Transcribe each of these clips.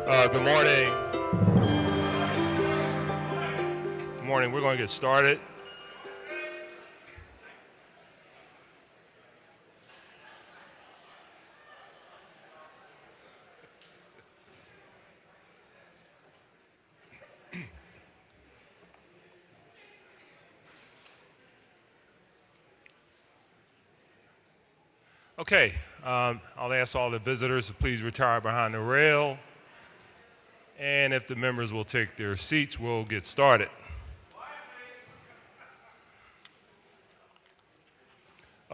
Good morning. Good morning. We're going to get started. Okay, I'll ask all the visitors to please retire behind the rail. And if the members will take their seats, we'll get started.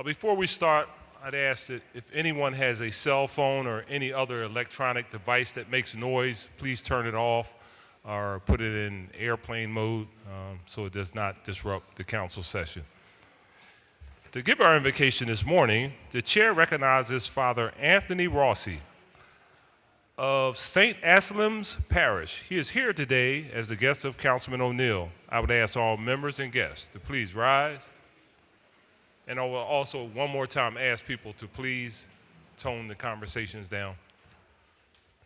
Before we start, I'd ask that if anyone has a cell phone or any other electronic device that makes noise, please turn it off or put it in airplane mode so it does not disrupt the council session. To give our invocation this morning, the chair recognizes Father Anthony Rossi of St. Anselm's Parish. He is here today as the guest of Councilman ONeill. I would ask all members and guests to please rise. And I will also one more time ask people to please tone the conversations down.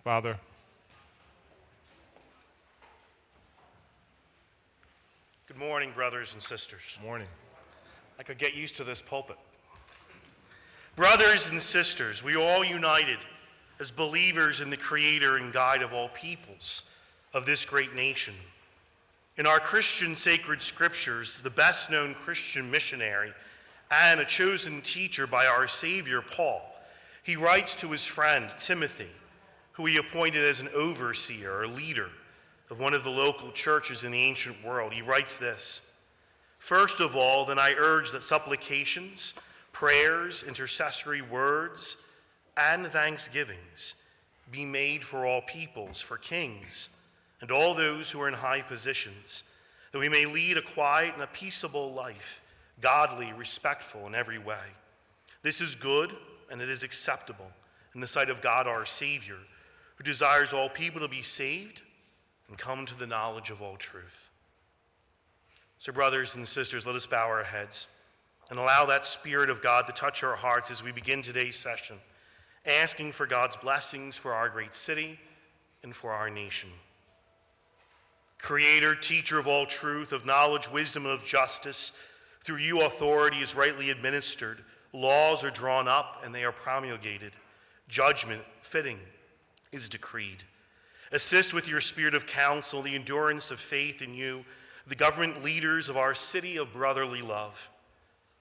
Father. Good morning, brothers and sisters. Morning. I could get used to this pulpit. Brothers and sisters, we are all united as believers in the Creator and Guide of all peoples of this great nation. In our Christian sacred scriptures, the best known Christian missionary and a chosen teacher by our Savior Paul, he writes to his friend Timothy, who he appointed as an overseer or leader of one of the local churches in the ancient world. He writes this: "First of all, then I urge that supplications, prayers, intercessory words, and thanksgivings be made for all peoples, for kings, and all those who are in high positions, that we may lead a quiet and a peaceable life, godly, respectful in every way. This is good and it is acceptable in the sight of God our Savior, who desires all people to be saved and come to the knowledge of all truth." So brothers and sisters, let us bow our heads and allow that Spirit of God to touch our hearts as we begin today's session, asking for God's blessings for our great city and for our nation. Creator, teacher of all truth, of knowledge, wisdom, and of justice, through you authority is rightly administered, laws are drawn up and they are promulgated, judgment fitting is decreed. Assist with your spirit of counsel the endurance of faith in you, the government leaders of our city of brotherly love.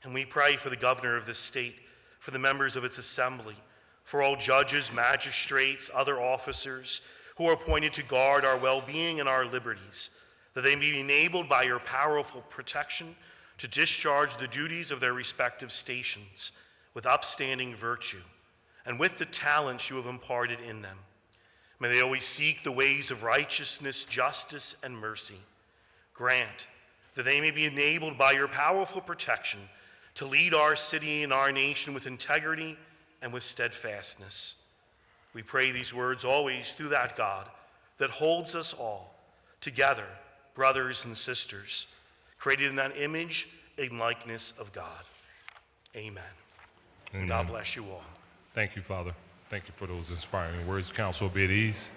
And we pray for the governor of this state, for the members of its assembly, for all judges, magistrates, other officers who are appointed to guard our well-being and our liberties, that they may be enabled by your powerful protection to discharge the duties of their respective stations with upstanding virtue and with the talents you have imparted in them. May they always seek the ways of righteousness, justice, and mercy. Grant that they may be enabled by your powerful protection to lead our city and our nation with integrity and with steadfastness. We pray these words always through that God that holds us all together, brothers and sisters, created in that image and likeness of God. Amen. Amen. God bless you all. Thank you, Father. Thank you for those inspiring words. Council, be at ease.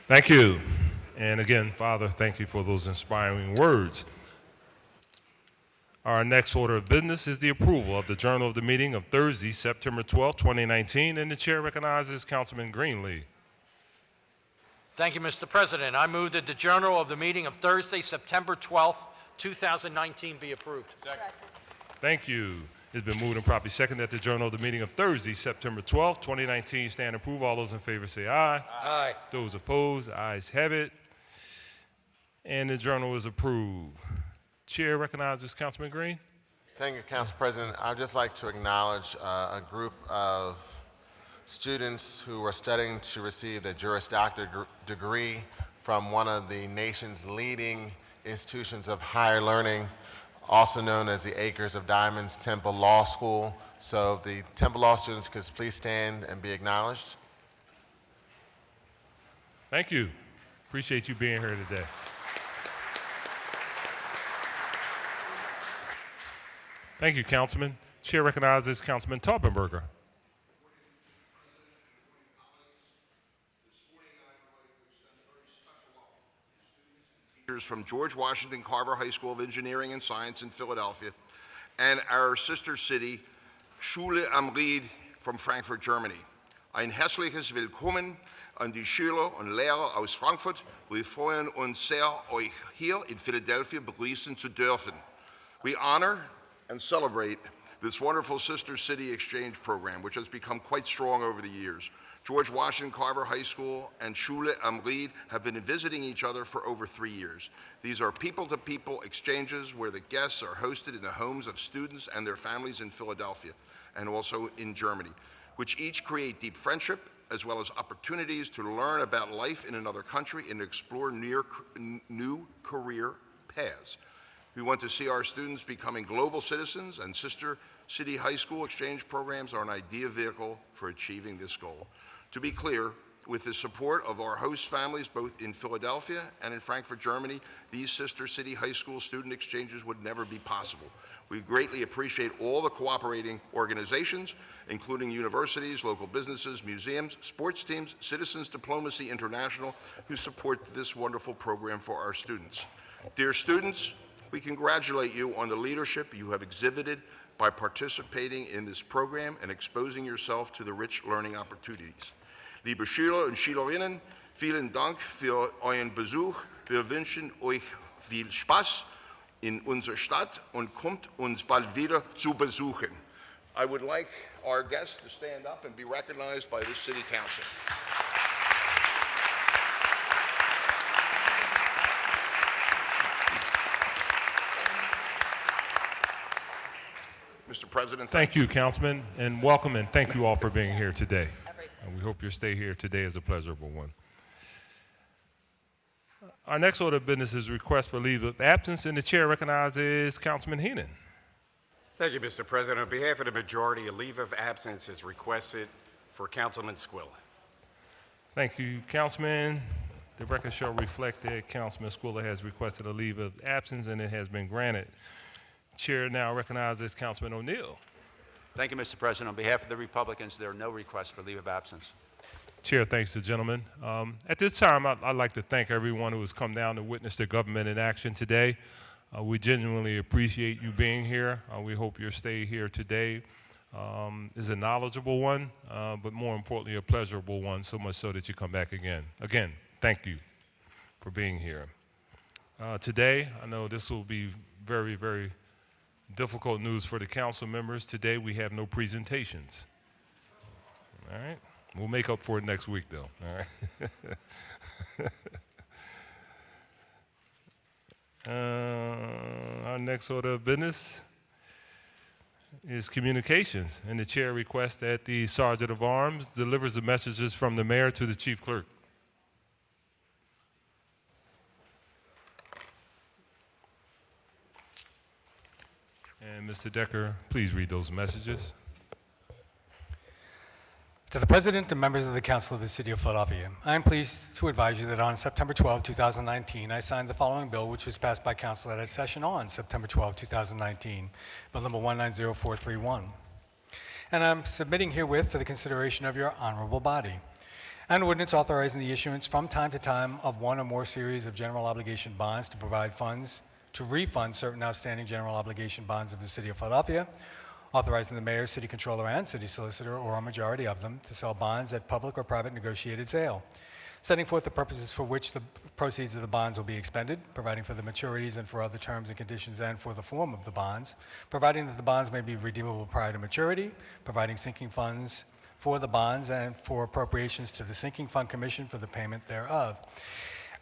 Thank you. And again, Father, thank you for those inspiring words. Our next order of business is the approval of the journal of the meeting of Thursday, September 12, 2019, and the chair recognizes Councilman Greenlee. Thank you, Mr. President. I move that the journal of the meeting of Thursday, September 12th, 2019 be approved. Thank you. It's been moved and properly second that the journal of the meeting of Thursday, September 12, 2019 stand approved. All those in favor say aye. Aye. Those opposed, ayes have it. And the journal is approved. Chair recognizes Councilman Green. Thank you, Council President. I'd just like to acknowledge a group of students who are studying to receive their Juris Doctor degree from one of the nation's leading institutions of higher learning, also known as the Acres of Diamonds Temple Law School. So if the Temple Law students could please stand and be acknowledged. Thank you. Appreciate you being here today. Thank you, Councilman. Chair recognizes Councilman Taubenberger. From George Washington Carver High School of Engineering and Science in Philadelphia, and our sister city, Schule am Ried from Frankfurt, Germany. Ein herzliches Willkommen an die Schüler und Lehrer aus Frankfurt. Wir freuen uns sehr, euch hier in Philadelphia begrüßen zu dürfen. We honor and celebrate this wonderful sister city exchange program, which has become quite strong over the years. George Washington Carver High School and Schule am Ried have been visiting each other for over 3 years. These are people-to-people exchanges where the guests are hosted in the homes of students and their families in Philadelphia and also in Germany, which each create deep friendship as well as opportunities to learn about life in another country and explore new career paths. We want to see our students becoming global citizens, and Sister City High School exchange programs are an ideal vehicle for achieving this goal. To be clear, with the support of our host families both in Philadelphia and in Frankfurt, Germany, these Sister City High School student exchanges would never be possible. We greatly appreciate all the cooperating organizations, including universities, local businesses, museums, sports teams, Citizens Diplomacy International, who support this wonderful program for our students. Dear students, we congratulate you on the leadership you have exhibited by participating in this program and exposing yourself to the rich learning opportunities. Liebe Schüler und Schülerinnen, vielen Dank für euren Besuch. Wir wünschen euch viel Spaß in unserer Stadt und kommt uns bald wieder zu besuchen. I would like our guests to stand up and be recognized by this City Council. Mr. President. Thank you, Councilman, and welcome, and thank you all for being here today. And we hope your stay here today is a pleasurable one. Our next order of business is request for leave of absence, and the chair recognizes Councilman Heenan. Thank you, Mr. President. On behalf of the majority, a leave of absence is requested for Councilman Squilla. Thank you, Councilman. The record shall reflect that Councilman Squilla has requested a leave of absence, and it has been granted. Chair now recognizes Councilman ONeill. Thank you, Mr. President. On behalf of the Republicans, there are no requests for leave of absence. Chair thanks the gentleman. At this time, I'd like to thank everyone who has come down to witness the government in action today. We genuinely appreciate you being here. We hope your stay here today is a knowledgeable one, but more importantly, a pleasurable one, so much so that you come back again. Again, thank you for being here. Today, I know this will be very, very difficult news for the council members. Today we have no presentations. All right, we'll make up for it next week though. All right. Our next order of business is communications, and the chair requests that the Sergeant of Arms delivers the messages from the mayor to the chief clerk. And Mr. Decker, please read those messages. To the President and members of the Council of the City of Philadelphia, I am pleased to advise you that on September 12, 2019, I signed the following bill, which was passed by Council at its session on September 12, 2019, Bill number 190431. And I'm submitting herewith for the consideration of your honorable body. An ordinance authorizing the issuance from time to time of one or more series of general obligation bonds to provide funds to refund certain outstanding general obligation bonds of the City of Philadelphia, authorizing the mayor, city controller, and city solicitor, or a majority of them, to sell bonds at public or private negotiated sale, setting forth the purposes for which the proceeds of the bonds will be expended, providing for the maturities and for other terms and conditions and for the form of the bonds, providing that the bonds may be redeemable prior to maturity, providing sinking funds for the bonds and for appropriations to the Sinking Fund Commission for the payment thereof.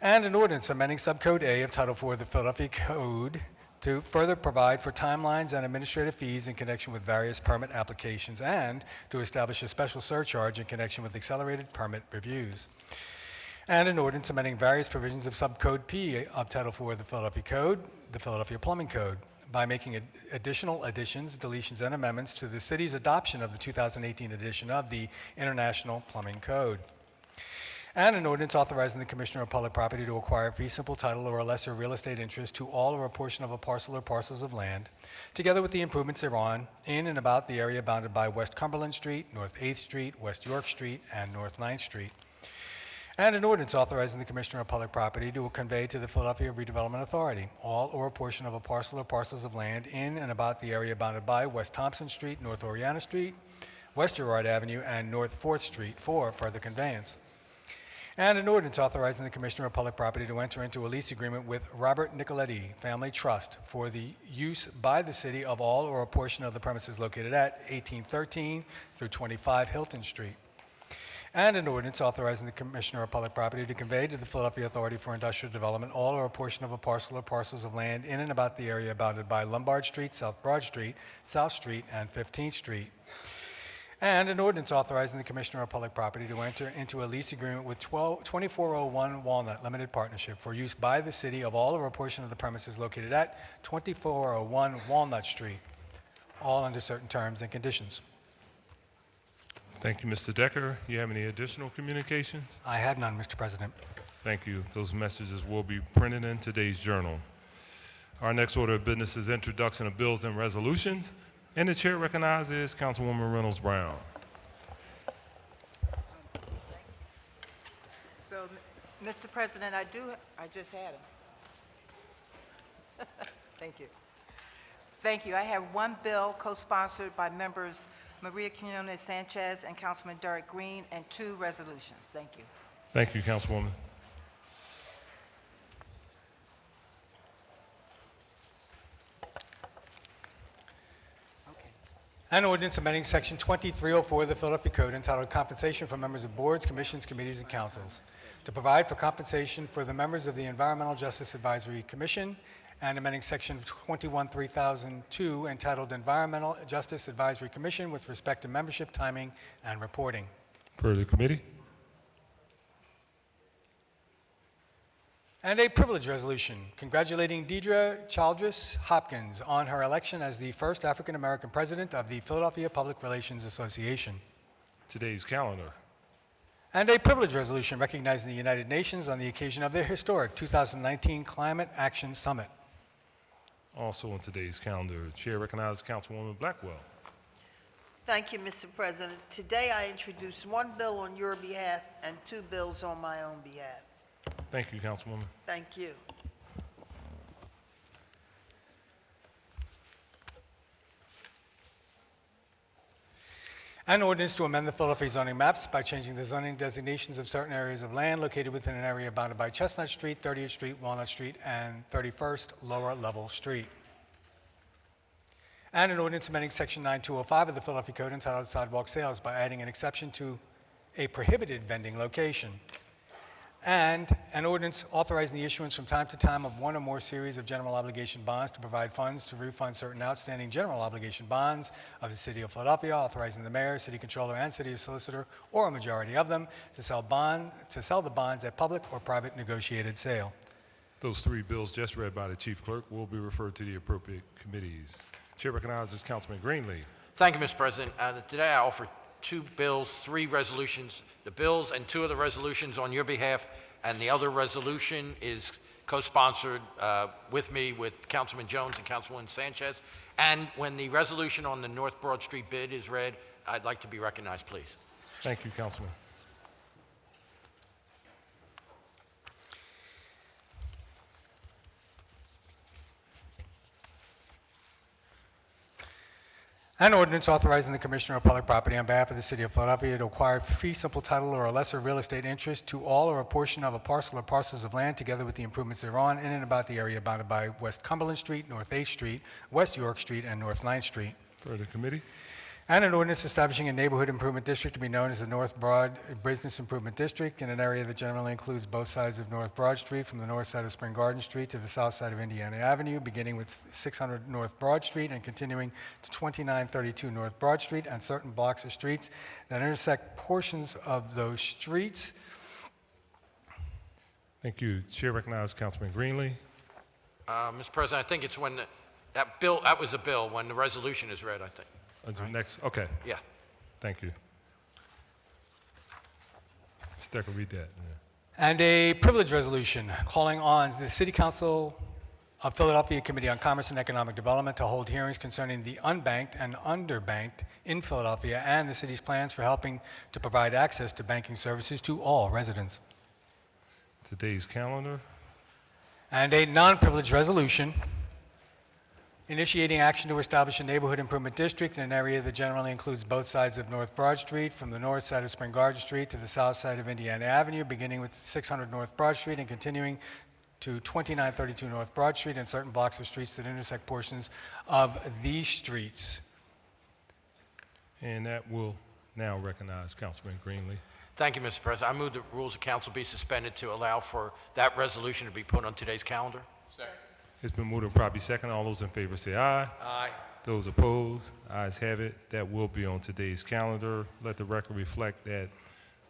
And an ordinance amending Subcode A of Title IV of the Philadelphia Code to further provide for timelines and administrative fees in connection with various permit applications and to establish a special surcharge in connection with accelerated permit reviews. And an ordinance amending various provisions of Subcode P of Title IV of the Philadelphia Code, the Philadelphia Plumbing Code, by making additional additions, deletions, and amendments to the city's adoption of the 2018 edition of the International Plumbing Code. And an ordinance authorizing the Commissioner of Public Property to acquire fee simple title or a lesser real estate interest to all or a portion of a parcel or parcels of land, together with the improvements thereon, in and about the area bounded by West Cumberland Street, North 8th Street, West York Street, and North 9th Street. And an ordinance authorizing the Commissioner of Public Property to convey to the Philadelphia Redevelopment Authority all or a portion of a parcel or parcels of land in and about the area bounded by West Thompson Street, North Oriana Street, West Girard Avenue, and North 4th Street for further conveyance. And an ordinance authorizing the Commissioner of Public Property to enter into a lease agreement with Robert Nicoletti Family Trust for the use by the city of all or a portion of the premises located at 1813 through 25 Hilton Street. And an ordinance authorizing the Commissioner of Public Property to convey to the Philadelphia Authority for Industrial Development all or a portion of a parcel or parcels of land in and about the area bounded by Lombard Street, South Broad Street, South Street, and 15th Street. And an ordinance authorizing the Commissioner of Public Property to enter into a lease agreement with 2401 Walnut Limited Partnership for use by the city of all or a portion of the premises located at 2401 Walnut Street, all under certain terms and conditions. Thank you, Mr. Decker. You have any additional communications? I have none, Mr. President. Thank you. Those messages will be printed in today's journal. Our next order of business is introduction of bills and resolutions, and the chair recognizes Councilwoman Reynolds Brown. So, Mr. President, I just had him. Thank you. Thank you. I have one bill co-sponsored by members Maria Quinones Sanchez and Councilman Derek Green, and two resolutions. Thank you. Thank you, Councilwoman. An ordinance amending Section 2304 of the Philadelphia Code entitled Compensation for Members of Boards, Commissions, Committees, and Councils, to provide for compensation for the members of the Environmental Justice Advisory Commission, and amending Section 21-3002 entitled Environmental Justice Advisory Commission with respect to membership, timing, and reporting. For the committee. And a privilege resolution congratulating Deidre Childress Hopkins on her election as the first African-American president of the Philadelphia Public Relations Association. Today's calendar. And a privilege resolution recognizing the United Nations on the occasion of their historic 2019 Climate Action Summit. Also on today's calendar, Chair recognizes Councilwoman Blackwell. Thank you, Mr. President. Today I introduce one bill on your behalf and two bills on my own behalf. Thank you, Councilwoman. Thank you. An ordinance to amend the Philadelphia zoning maps by changing the zoning designations of certain areas of land located within an area bounded by Chestnut Street, 30th Street, Walnut Street, and 31st Lower Level Street. And an ordinance amending Section 9205 of the Philadelphia Code entitled Sidewalk Sales by adding an exception to a prohibited vending location. And an ordinance authorizing the issuance from time to time of one or more series of general obligation bonds to provide funds to refund certain outstanding general obligation bonds of the City of Philadelphia, authorizing the mayor, city controller, and city solicitor, or a majority of them, to sell the bonds at public or private negotiated sale. Those three bills just read by the Chief Clerk will be referred to the appropriate committees. Chair recognizes Councilman Greenlee. Thank you, Mr. President. Today I offer two bills, three resolutions. The bills and two of the resolutions on your behalf, and the other resolution is co-sponsored with me with Councilman Jones and Councilwoman Sanchez. And when the resolution on the North Broad Street bid is read, I'd like to be recognized, please. Thank you, Councilman. An ordinance authorizing the Commissioner of Public Property on behalf of the City of Philadelphia to acquire fee simple title or a lesser real estate interest to all or a portion of a parcel or parcels of land together with the improvements thereon in and about the area bounded by West Cumberland Street, North 8th Street, West York Street, and North 9th Street. Further committee? And an ordinance establishing a neighborhood improvement district to be known as the North Broad Business Improvement District in an area that generally includes both sides of North Broad Street from the north side of Spring Garden Street to the south side of Indiana Avenue, beginning with 600 North Broad Street and continuing to 2932 North Broad Street and certain blocks of streets that intersect portions of those streets. Thank you. Chair recognizes Councilman Greenlee. Mr. President, I think it's when that was a bill, when the resolution is read, I think. Until next, okay. Yeah. Thank you. Ms. Decker, read that. And a privilege resolution calling on the City Council of Philadelphia Committee on Commerce and Economic Development to hold hearings concerning the unbanked and underbanked in Philadelphia and the city's plans for helping to provide access to banking services to all residents. Today's calendar. And a non-privileged resolution initiating action to establish a neighborhood improvement district in an area that generally includes both sides of North Broad Street, from the north side of Spring Garden Street to the south side of Indiana Avenue, beginning with 600 North Broad Street and continuing to 2932 North Broad Street and certain blocks of streets that intersect portions of these streets. And that will now recognize Councilman Greenlee. Thank you, Mr. President. I move the rules of council be suspended to allow for that resolution to be put on today's calendar. Second. It's been moved and properly second. All those in favor say aye. Aye. Those opposed, ayes have it. That will be on today's calendar. Let the record reflect that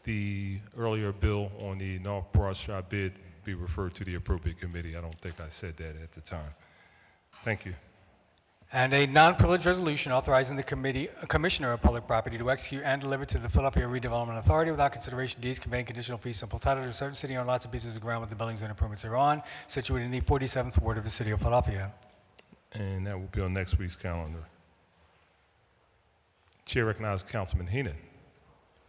the earlier bill on the North Broad Street bid be referred to the appropriate committee. I don't think I said that at the time. Thank you. And a non-privileged resolution authorizing the Commissioner of Public Property to execute and deliver to the Philadelphia Redevelopment Authority without consideration deeds conveying conditional fee simple title to certain city-owned lots and pieces of ground with the buildings and improvements thereon, situated in the 47th Ward of the City of Philadelphia. And that will be on next week's calendar. Chair recognizes Councilman Heenan.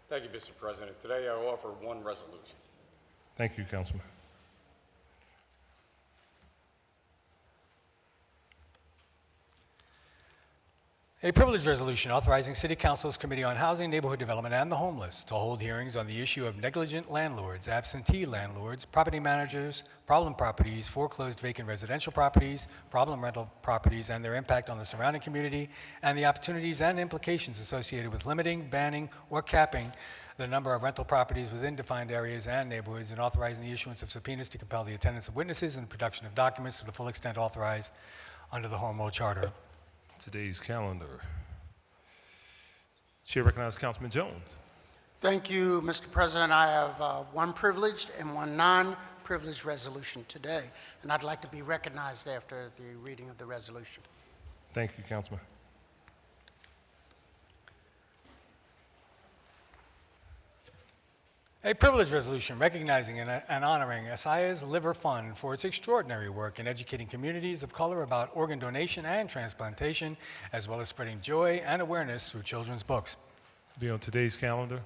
Thank you, Mr. President. Today I offer one resolution. Thank you, Councilman. A privileged resolution authorizing City Council's Committee on Housing, Neighborhood Development, and the Homeless to hold hearings on the issue of negligent landlords, absentee landlords, property managers, problem properties, foreclosed vacant residential properties, problem rental properties, and their impact on the surrounding community, and the opportunities and implications associated with limiting, banning, or capping the number of rental properties within defined areas and neighborhoods, and authorizing the issuance of subpoenas to compel the attendance of witnesses and the production of documents to the full extent authorized under the Home Rule Charter. Today's calendar. Chair recognizes Councilman Jones. Thank you, Mr. President. I have one privileged and one non-privileged resolution today, and I'd like to be recognized after the reading of the resolution. Thank you, Councilman. A privileged resolution recognizing and honoring Esaias Liver Fund for its extraordinary work in educating communities of color about organ donation and transplantation, as well as spreading joy and awareness through children's books. Be on today's calendar.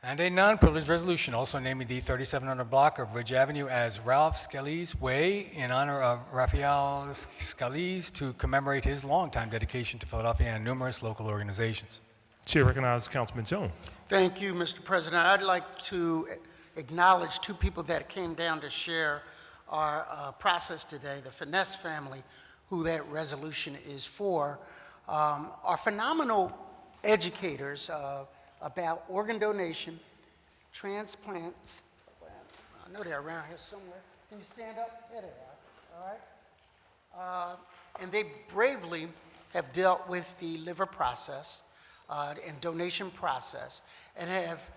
And a non-privileged resolution also naming the 3700 block of Ridge Avenue as Ralph Scalise Way in honor of Raphael Scalise to commemorate his longtime dedication to Philadelphia and numerous local organizations. Chair recognizes Councilman Jones. Thank you, Mr. President. I'd like to acknowledge two people that came down to share our process today, the Finesse family, who that resolution is for, are phenomenal educators about organ donation, transplants. I know they're around here somewhere. Can you stand up? There they are, all right? And they bravely have dealt with the liver process and donation process, and have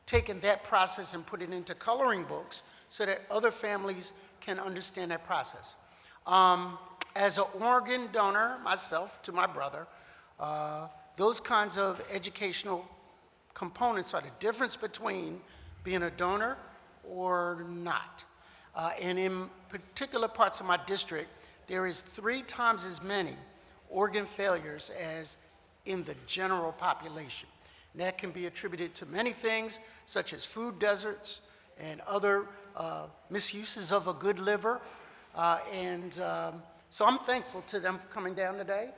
taken that process and put it into coloring books so that other families can understand that process. As an organ donor myself to my brother, those kinds of educational components are the difference between being a donor or not. And in particular parts of my district, there is 3 times as many organ failures as in the general population. And that can be attributed to many things, such as food deserts and other misuses of a good liver. So I'm thankful to them for coming down today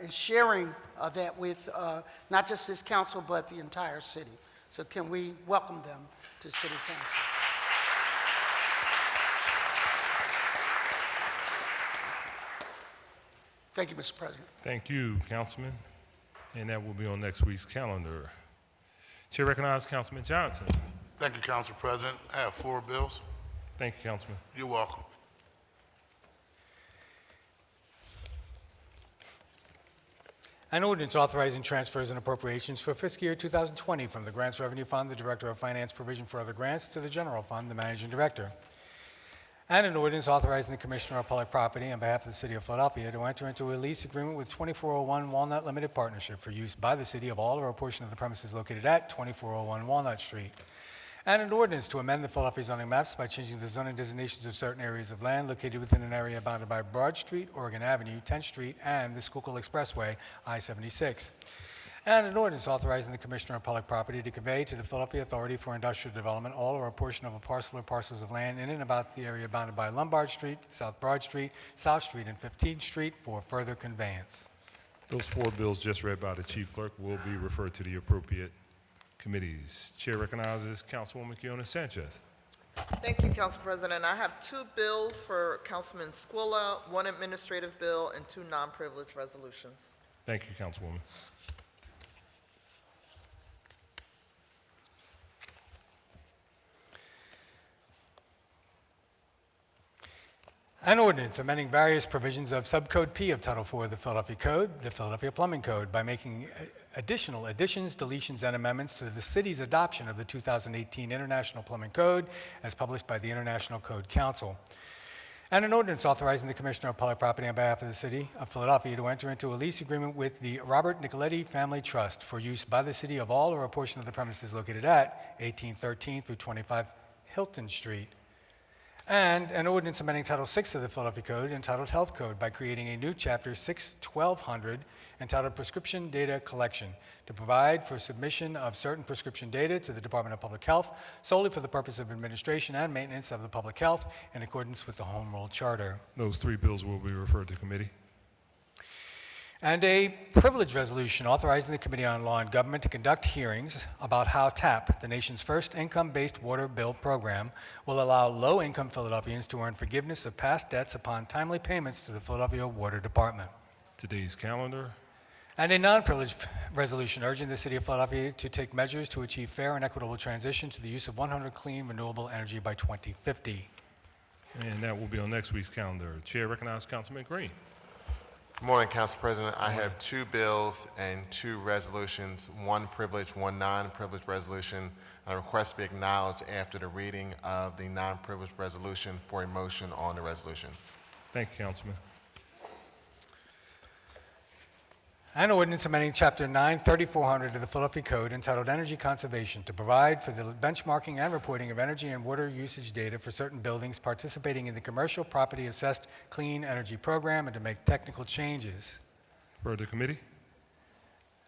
and sharing that with not just this council, but the entire city. So can we welcome them to City Council? Thank you, Mr. President. Thank you, Councilman. And that will be on next week's calendar. Chair recognizes Councilman Johnson. Thank you, Council President. I have 4 bills. Thank you, Councilman. You're welcome. An ordinance authorizing transfers and appropriations for fiscal year 2020 from the Grants Revenue Fund, the Director of Finance Provision for Other Grants, to the General Fund, the Managing Director. And an ordinance authorizing the Commissioner of Public Property on behalf of the City of Philadelphia to enter into a lease agreement with 2401 Walnut Limited Partnership for use by the city of all or a portion of the premises located at 2401 Walnut Street. And an ordinance to amend the Philadelphia zoning maps by changing the zoning designations of certain areas of land located within an area bounded by Broad Street, Oregon Avenue, 10th Street, and the Schuylkill Expressway, I-76. And an ordinance authorizing the Commissioner of Public Property to convey to the Philadelphia Authority for Industrial Development all or a portion of a parcel or parcels of land in and about the area bounded by Lombard Street, South Broad Street, South Street, and 15th Street for further conveyance. Those 4 bills just read by the Chief Clerk will be referred to the appropriate committees. Chair recognizes Councilwoman Keona Sanchez. Thank you, Council President. I have 2 bills for Councilman Squilla, 1 administrative bill, and 2 non-privileged resolutions. Thank you, Councilwoman. An ordinance amending various provisions of Subcode P of Title IV of the Philadelphia Code, the Philadelphia Plumbing Code, by making additional additions, deletions, and amendments to the city's adoption of the 2018 International Plumbing Code as published by the International Code Council. And an ordinance authorizing the Commissioner of Public Property on behalf of the City of Philadelphia to enter into a lease agreement with the Robert Nicoletti Family Trust for use by the city of all or a portion of the premises located at 1813 through 25 Hilton Street. And an ordinance amending Title VI of the Philadelphia Code entitled Health Code by creating a new Chapter 6-1200 entitled Prescription Data Collection to provide for submission of certain prescription data to the Department of Public Health solely for the purpose of administration and maintenance of the public health in accordance with the Home Rule Charter. Those 3 bills will be referred to committee. And a privilege resolution authorizing the Committee on Law and Government to conduct hearings about how TAP, the nation's first income-based water bill program, will allow low-income Philadelphians to earn forgiveness of past debts upon timely payments to the Philadelphia Water Department. Today's calendar. And a non-privileged resolution urging the City of Philadelphia to take measures to achieve fair and equitable transition to the use of 100 clean renewable energy by 2050. And that will be on next week's calendar. Chair recognizes Councilman Green. Good morning, Council President. I have 2 bills and 2 resolutions, 1 privileged, 1 non-privileged resolution. I request to be acknowledged after the reading of the non-privileged resolution for a motion on the resolution. Thank you, Councilman. An ordinance amending Chapter 9, 3400 of the Philadelphia Code entitled Energy Conservation to provide for the benchmarking and reporting of energy and water usage data for certain buildings participating in the Commercial Property Assessed Clean Energy Program and to make technical changes. Further committee.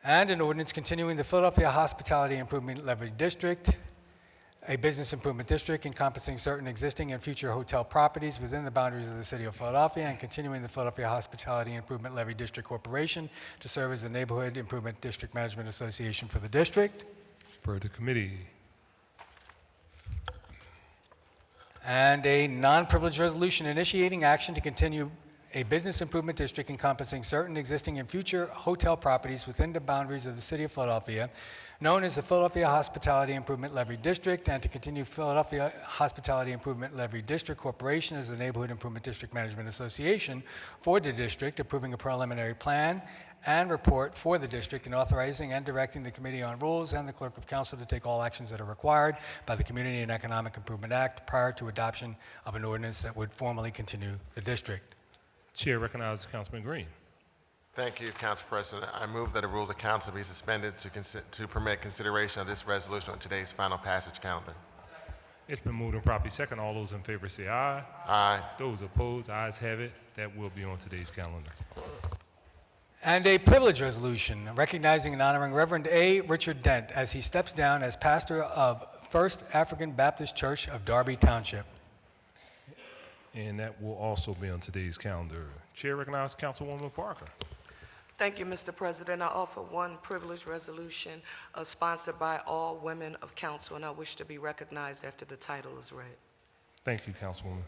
And an ordinance continuing the Philadelphia Hospitality Improvement Levy District, a business improvement district encompassing certain existing and future hotel properties within the boundaries of the City of Philadelphia, and continuing the Philadelphia Hospitality Improvement Levy District Corporation to serve as the Neighborhood Improvement District Management Association for the district. Further committee. And a non-privileged resolution initiating action to continue a business improvement district encompassing certain existing and future hotel properties within the boundaries of the City of Philadelphia, known as the Philadelphia Hospitality Improvement Levy District, and to continue Philadelphia Hospitality Improvement Levy District Corporation as the Neighborhood Improvement District Management Association for the district, approving a preliminary plan and report for the district, and authorizing and directing the Committee on Rules and the Clerk of Council to take all actions that are required by the Community and Economic Improvement Act prior to adoption of an ordinance that would formally continue the district. Chair recognizes Councilman Green. Thank you, Council President. I move that the rules of council be suspended to permit consideration of this resolution on today's final passage calendar. It's been moved and properly second. All those in favor say aye. Aye. Those opposed, ayes have it. That will be on today's calendar. And a privilege resolution recognizing and honoring Reverend A. Richard Dent as he steps down as pastor of First African Baptist Church of Darby Township. And that will also be on today's calendar. Chair recognizes Councilwoman Parker. Thank you, Mr. President. I offer one privilege resolution sponsored by all women of council, and I wish to be recognized after the title is read. Thank you, Councilwoman.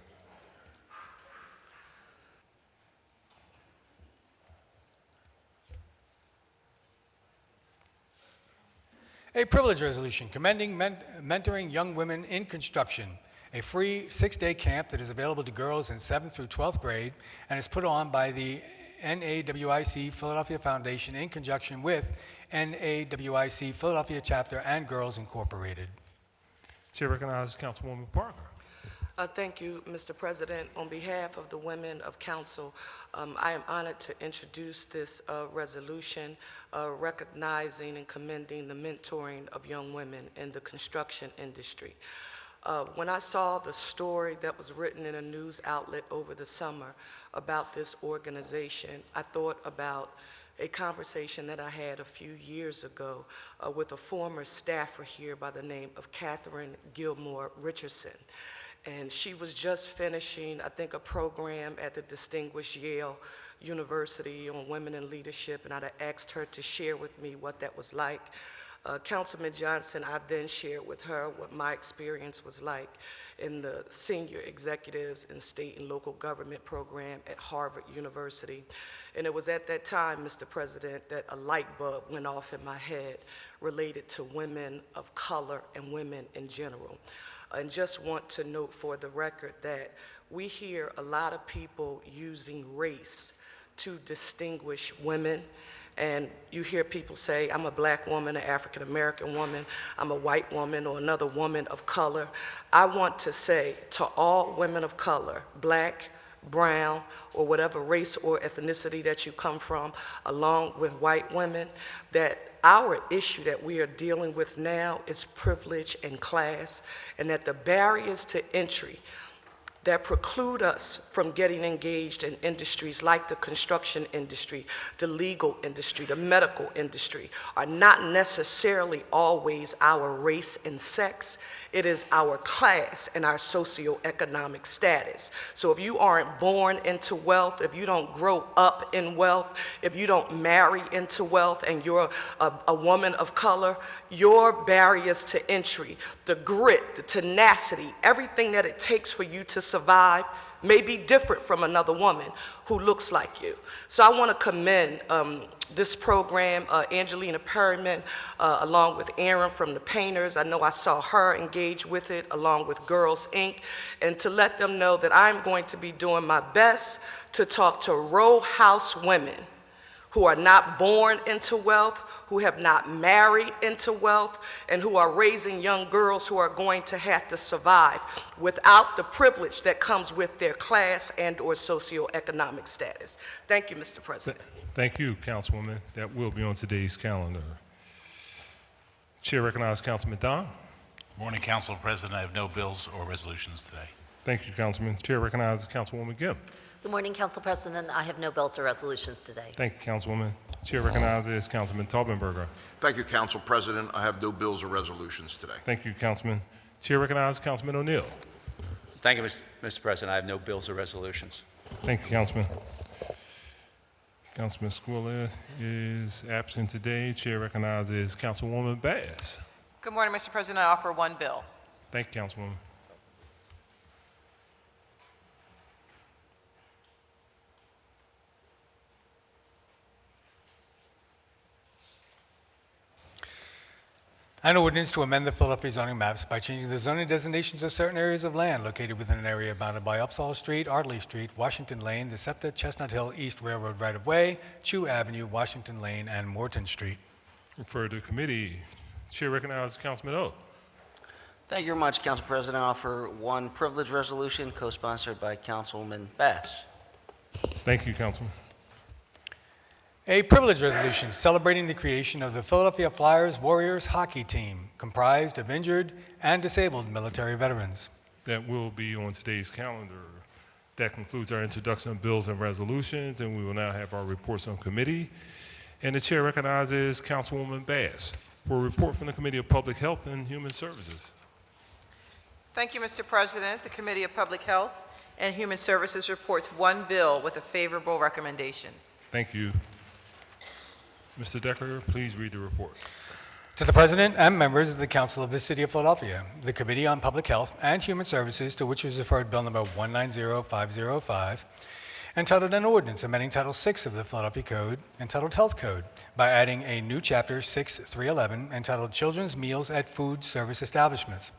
A privilege resolution commending mentoring young women in construction, a free 6-day camp that is available to girls in 7th through 12th grade and is put on by the NAWIC Philadelphia Foundation in conjunction with NAWIC Philadelphia Chapter and Girls Incorporated. Chair recognizes Councilwoman Parker. Thank you, Mr. President. On behalf of the women of council, I am honored to introduce this resolution recognizing and commending the mentoring of young women in the construction industry. When I saw the story that was written in a news outlet over the summer about this organization, I thought about a conversation that I had a few years ago with a former staffer here by the name of Catherine Gilmore Richardson. And she was just finishing, I think, a program at the distinguished Yale University on women in leadership, and I'd asked her to share with me what that was like. Councilman Johnson, I then shared with her what my experience was like in the senior executives in state and local government program at Harvard University. And it was at that time, Mr. President, that a light bulb went off in my head related to women of color and women in general. And just want to note for the record that we hear a lot of people using race to distinguish women. And you hear people say, I'm a black woman, an African American woman, I'm a white woman, or another woman of color. I want to say to all women of color, black, brown, or whatever race or ethnicity that you come from, along with white women, that our issue that we are dealing with now is privilege and class, and that the barriers to entry that preclude us from getting engaged in industries like the construction industry, the legal industry, the medical industry, are not necessarily always our race and sex. It is our class and our socioeconomic status. So if you aren't born into wealth, if you don't grow up in wealth, if you don't marry into wealth and you're a woman of color, your barriers to entry, the grit, the tenacity, everything that it takes for you to survive may be different from another woman who looks like you. So I want to commend this program, Angelina Perryman, along with Aaron from the Painters. I know I saw her engage with it along with Girls Inc. And to let them know that I'm going to be doing my best to talk to row house women who are not born into wealth, who have not married into wealth, and who are raising young girls who are going to have to survive without the privilege that comes with their class and or socioeconomic status. Thank you, Mr. President. Thank you, Councilwoman. That will be on today's calendar. Chair recognizes Councilman Don. Morning, Council President. I have no bills or resolutions today. Thank you, Councilman. Chair recognizes Councilwoman Gibb. Good morning, Council President. I have no bills or resolutions today. Thank you, Councilwoman. Chair recognizes Councilman Taubenberger. Thank you, Council President. I have no bills or resolutions today. Thank you, Councilman. Chair recognizes Councilman ONeill. Thank you, Mr. President. I have no bills or resolutions. Thank you, Councilman. Councilman Squilla is absent today. Chair recognizes Councilwoman Bass. Good morning, Mr. President. I offer one bill. Thank you, Councilwoman. An ordinance to amend the Philadelphia zoning maps by changing the zoning designations of certain areas of land located within an area bounded by Upsall Street, Ardley Street, Washington Lane, the SEPTA, Chestnut Hill East Railroad right-of-way, Chew Avenue, Washington Lane, and Morton Street. Refer to committee. Chair recognizes Councilman O. Thank you very much, Council President. I offer one privilege resolution co-sponsored by Councilwoman Bass. Thank you, Councilman. A privilege resolution celebrating the creation of the Philadelphia Flyers Warriors hockey team, comprised of injured and disabled military veterans. That will be on today's calendar. That concludes our introduction of bills and resolutions, and we will now have our reports on committee. And the chair recognizes Councilwoman Bass for a report from the Committee of Public Health and Human Services. Thank you, Mr. President. The Committee of Public Health and Human Services reports one bill with a favorable recommendation. Thank you. Mr. Decker, please read the report. To the President and members of the Council of the City of Philadelphia, the Committee on Public Health and Human Services, to which is referred Bill Number 190505, entitled an ordinance amending Title VI of the Philadelphia Code, entitled Health Code, by adding a new Chapter 6311 entitled Children's Meals at Food Service Establishments.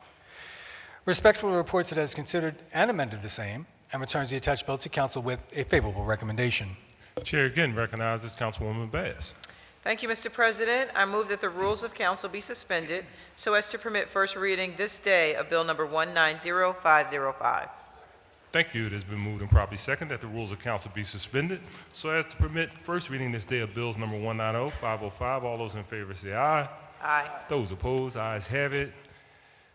Respectfully reports it has considered and amended the same and returns the attached bill to Council with a favorable recommendation. The Chair again recognizes Councilwoman Bass. Thank you, Mr. President. I move that the rules of council be suspended so as to permit first reading this day of Bill Number 190505. Thank you. It has been moved and properly second that the rules of council be suspended so as to permit first reading this day of bills number 190505. All those in favor say aye. Aye. Those opposed, ayes have it.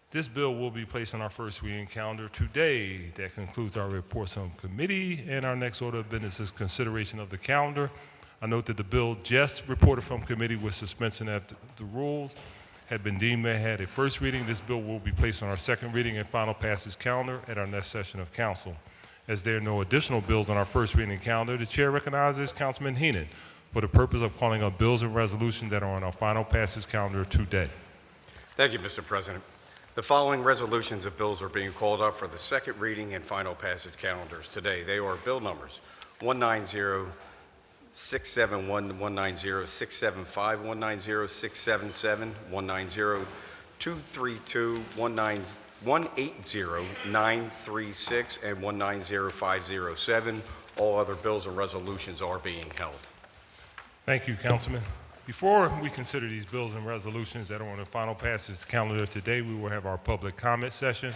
This bill will be placed on our first reading calendar today. That concludes our reports on committee, and our next order of business is consideration of the calendar. I note that the bill just reported from committee with suspension of the rules had been deemed to have had a first reading. This bill will be placed on our second reading and final passage calendar at our next session of council. As there are no additional bills on our first reading calendar, the chair recognizes Councilman Heenan for the purpose of calling on bills and resolutions that are on our final passage calendar today. Thank you, Mr. President. The following resolutions of bills are being called up for the second reading and final passage calendars today. They are bill numbers 190-671, 190-675, 190-677, 190-232, 180-936, and 190-507. All other bills and resolutions are being held. Thank you, Councilman. Before we consider these bills and resolutions that are on the final passage calendar today, we will have our public comment session.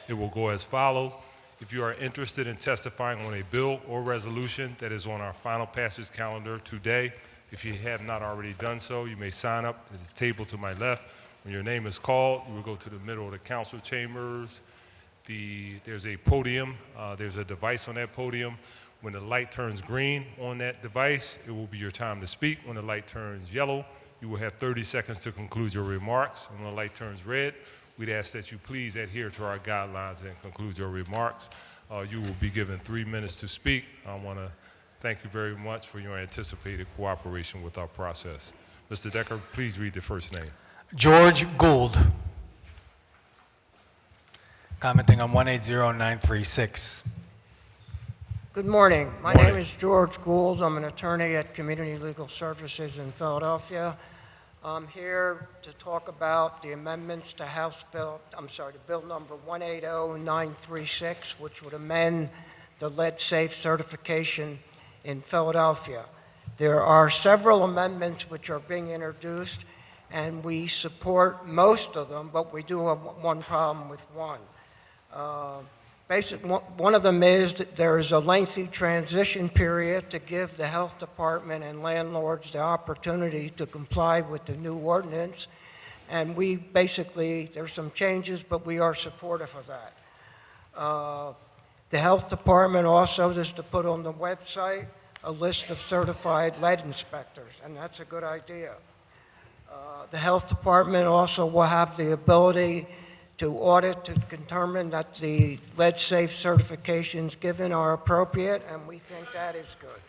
It will go as follows. If you are interested in testifying on a bill or resolution that is on our final passage calendar today, if you have not already done so, you may sign up at the table to my left. When your name is called, you will go to the middle of the council chambers. There's a podium. There's a device on that podium. When the light turns green on that device, it will be your time to speak. When the light turns yellow, you will have 30 seconds to conclude your remarks. And when the light turns red, we'd ask that you please adhere to our guidelines and conclude your remarks. You will be given 3 minutes to speak. I want to thank you very much for your anticipated cooperation with our process. Mr. Decker, please read the first name. George Gould. Commenting on 180936. Good morning. My name is George Gould. I'm an attorney at Community Legal Services in Philadelphia. I'm here to talk about the amendments to Bill number 180936, which would amend the lead safe certification in Philadelphia. There are several amendments which are being introduced, and we support most of them, but we do have one problem with one. One of them is that there is a lengthy transition period to give the health department and landlords the opportunity to comply with the new ordinance. And there's some changes, but we are supportive of that. The health department also is to put on the website a list of certified lead inspectors, and that's a good idea. The health department also will have the ability to audit to determine that the lead safe certifications given are appropriate, and we think that is good.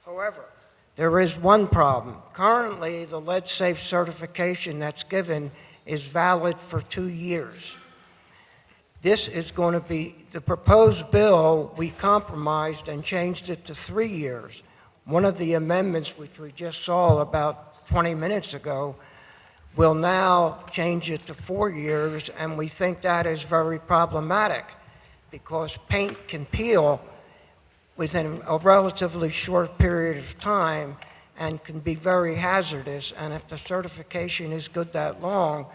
However, there is one problem. Currently, the lead safe certification that's given is valid for 2 years. This is going to be, the proposed bill, we compromised and changed it to 3 years. One of the amendments, which we just saw about 20 minutes ago, will now change it to 4 years, and we think that is very problematic because paint can peel within a relatively short period of time and can be very hazardous, and if the certification is good that long,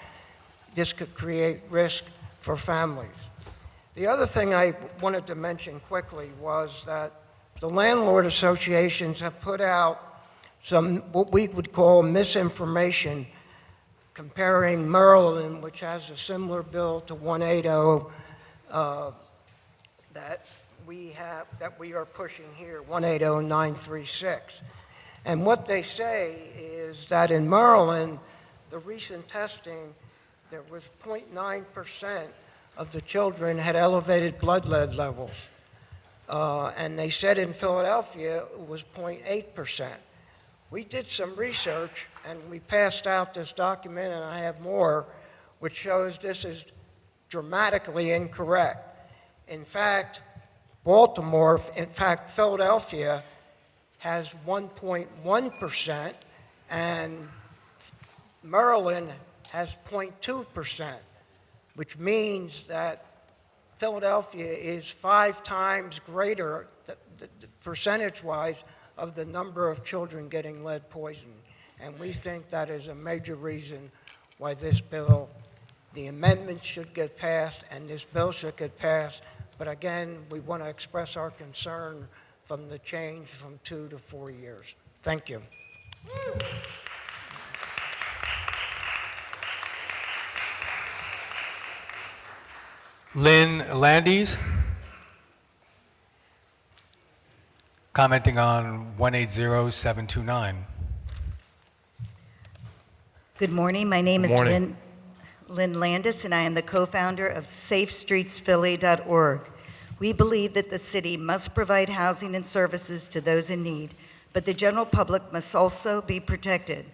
this could create risk for families. The other thing I wanted to mention quickly was that the landlord associations have put out some what we would call misinformation comparing Maryland, which has a similar bill to 180 that we are pushing here, 180936. And what they say is that in Maryland, the recent testing, there was 0.9% of the children had elevated blood lead levels. And they said in Philadelphia it was 0.8%. We did some research, and we passed out this document, and I have more, which shows this is dramatically incorrect. In fact, Philadelphia has 1.1%, and Maryland has 0.2%, which means that Philadelphia is 5 times greater, percentage-wise, of the number of children getting lead poisoning. And we think that is a major reason why this bill, the amendment should get passed, and this bill should get passed. But again, we want to express our concern from the change from 2 to 4 years. Thank you. Lynn Landis, commenting on 180729. Good morning. My name is Morning. Lynn Landis, and I am the co-founder of SafeStreetsPhilly.org. We believe that the city must provide housing and services to those in need, but the general public must also be protected.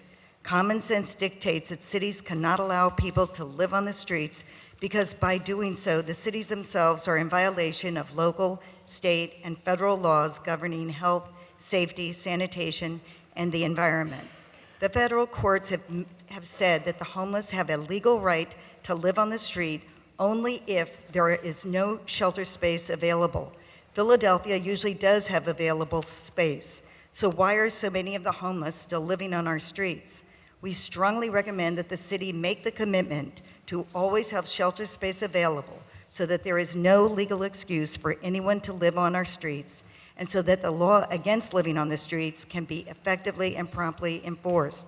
Common sense dictates that cities cannot allow people to live on the streets because by doing so, the cities themselves are in violation of local, state, and federal laws governing health, safety, sanitation, and the environment. The federal courts have said that the homeless have a legal right to live on the street only if there is no shelter space available. Philadelphia usually does have available space, so why are so many of the homeless still living on our streets? We strongly recommend that the city make the commitment to always have shelter space available so that there is no legal excuse for anyone to live on our streets, and so that the law against living on the streets can be effectively and promptly enforced.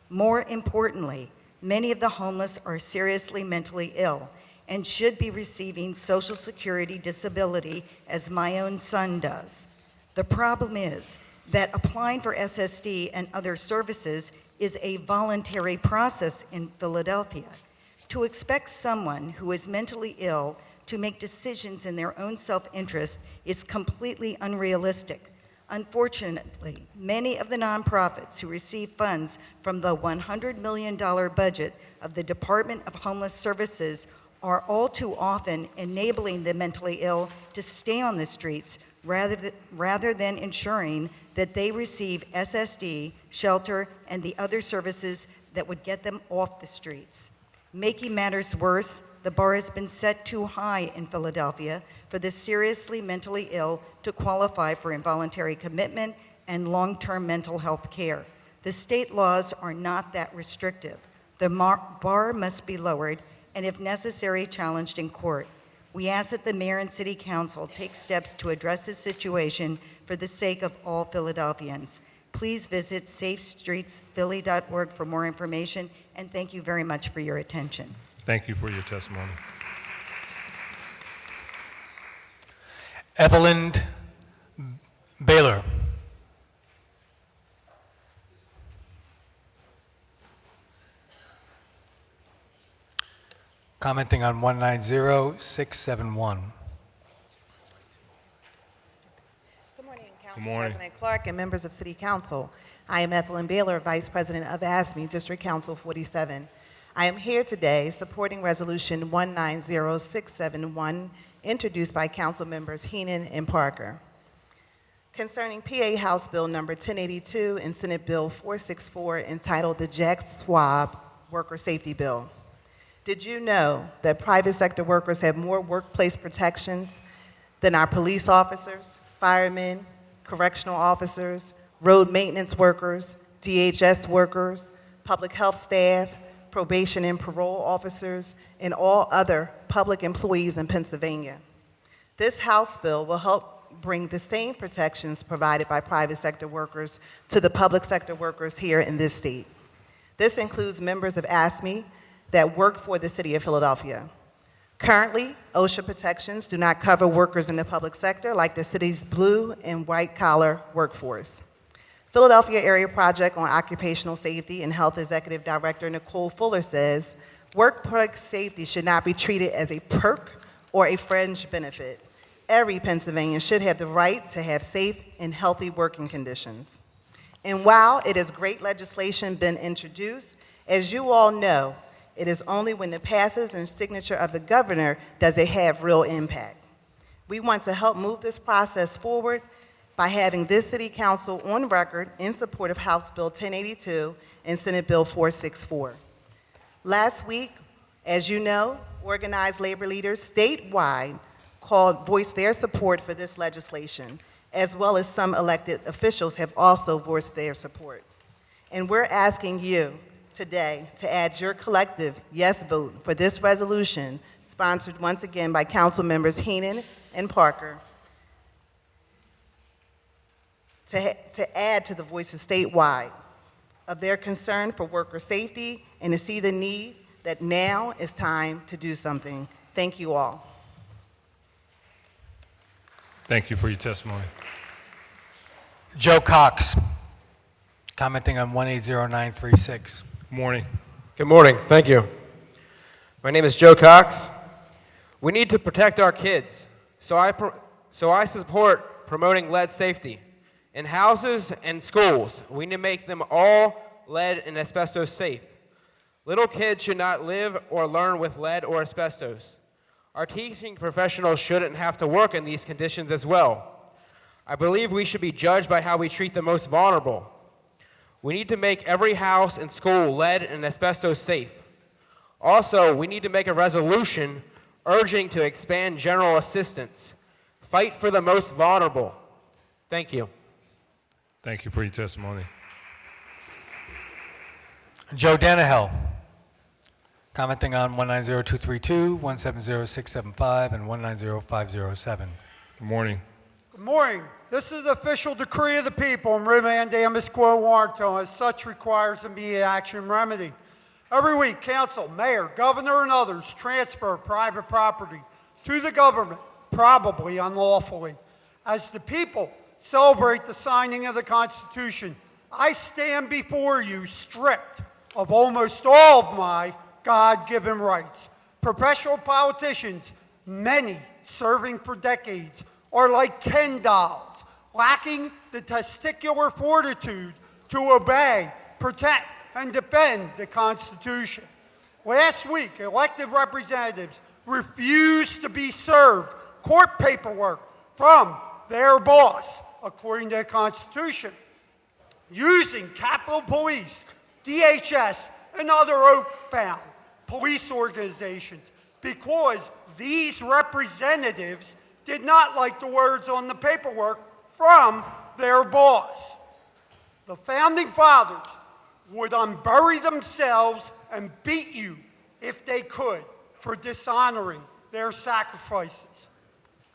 More importantly, many of the homeless are seriously mentally ill and should be receiving Social Security disability, as my own son does. The problem is that applying for SSD and other services is a voluntary process in Philadelphia. To expect someone who is mentally ill to make decisions in their own self-interest is completely unrealistic. Unfortunately, many of the nonprofits who receive funds from the $100 million budget of the Department of Homeless Services are all too often enabling the mentally ill to stay on the streets rather than ensuring that they receive SSD, shelter, and the other services that would get them off the streets. Making matters worse, the bar has been set too high in Philadelphia for the seriously mentally ill to qualify for involuntary commitment and long-term mental health care. The state laws are not that restrictive. The bar must be lowered and, if necessary, challenged in court. We ask that the mayor and city council take steps to address this situation for the sake of all Philadelphians. Please visit SafeStreetsPhilly.org for more information, and thank you very much for your attention. Thank you for your testimony. Evelyn Baylor. Commenting on 190671. Good morning, Council Good morning. President Clark and members of City Council. I am Ethelyn Baylor, Vice President of ASME, District Council 47. I am here today supporting Resolution 190671, introduced by Council Members Heenan and Parker, concerning PA House Bill Number 1082 and Senate Bill 464, entitled the Jack Swab Worker Safety Bill. Did you know that private sector workers have more workplace protections than our police officers, firemen, correctional officers, road maintenance workers, DHS workers, public health staff, probation and parole officers, and all other public employees in Pennsylvania? This House bill will help bring the same protections provided by private sector workers to the public sector workers here in this state. This includes members of ASME that work for the City of Philadelphia. Currently, OSHA protections do not cover workers in the public sector like the city's blue and white collar workforce. Philadelphia Area Project on Occupational Safety and Health Executive Director Nicole Fuller says, workplace safety should not be treated as a perk or a fringe benefit. Every Pennsylvanian should have the right to have safe and healthy working conditions. And while it is great legislation been introduced, as you all know, it is only when it passes and signature of the governor does it have real impact. We want to help move this process forward by having this city council on record in support of House Bill 1082 and Senate Bill 464. Last week, as you know, organized labor leaders statewide voiced their support for this legislation, as well as some elected officials have also voiced their support. And we're asking you today to add your collective yes vote for this resolution, sponsored once again by Council Members Heenan and Parker, to add to the voices statewide of their concern for worker safety and to see the need that now is time to do something. Thank you all. Thank you for your testimony. Joe Cox, commenting on 180936. Good morning. Good morning. Thank you. My name is Joe Cox. We need to protect our kids, so I support promoting lead safety. In houses and schools, we need to make them all lead and asbestos safe. Little kids should not live or learn with lead or asbestos. Our teaching professionals shouldn't have to work in these conditions as well. I believe we should be judged by how we treat the most vulnerable. We need to make every house and school lead and asbestos safe. Also, we need to make a resolution urging to expand general assistance. Fight for the most vulnerable. Thank you. Thank you for your testimony. Joe Danahill, commenting on 190232, 170675, and 190507. Good morning. Good morning. This is official decree of the people in Rimandamus Quo Warranto, as such requires immediate action remedy. Every week, council, mayor, governor, and others transfer private property to the government, probably unlawfully. As the people celebrate the signing of the Constitution, I stand before you stripped of almost all of my God-given rights. Professional politicians, many serving for decades, are like Ken dolls, lacking the testicular fortitude to obey, protect, and defend the Constitution. Last week, elected representatives refused to be served court paperwork from their boss, according to the Constitution, using Capitol Police, DHS, and other oath-bound police organizations because these representatives did not like the words on the paperwork from their boss. The Founding Fathers would unbury themselves and beat you if they could for dishonoring their sacrifices.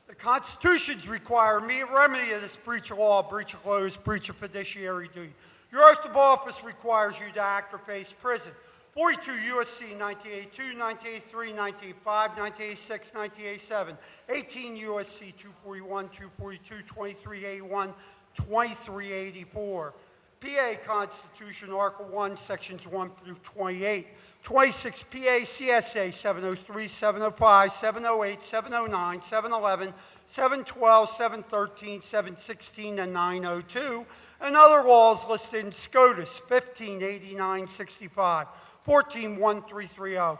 The Constitutions require immediate remedy of this breach of law, breach of laws, breach of fiduciary duty. Your oath of office requires you to act or face prison. 42 U.S.C. 1982, 1983, 1985, 1986, 1987, 18 U.S.C. 241, 242, 2381, 2384. PA Constitution, Article 1, Sections 1 through 28. 26 PA CSA 703, 705, 708, 709, 711, 712, 713, 716, and 902, and other laws listed in SCOTUS 158965, 141330,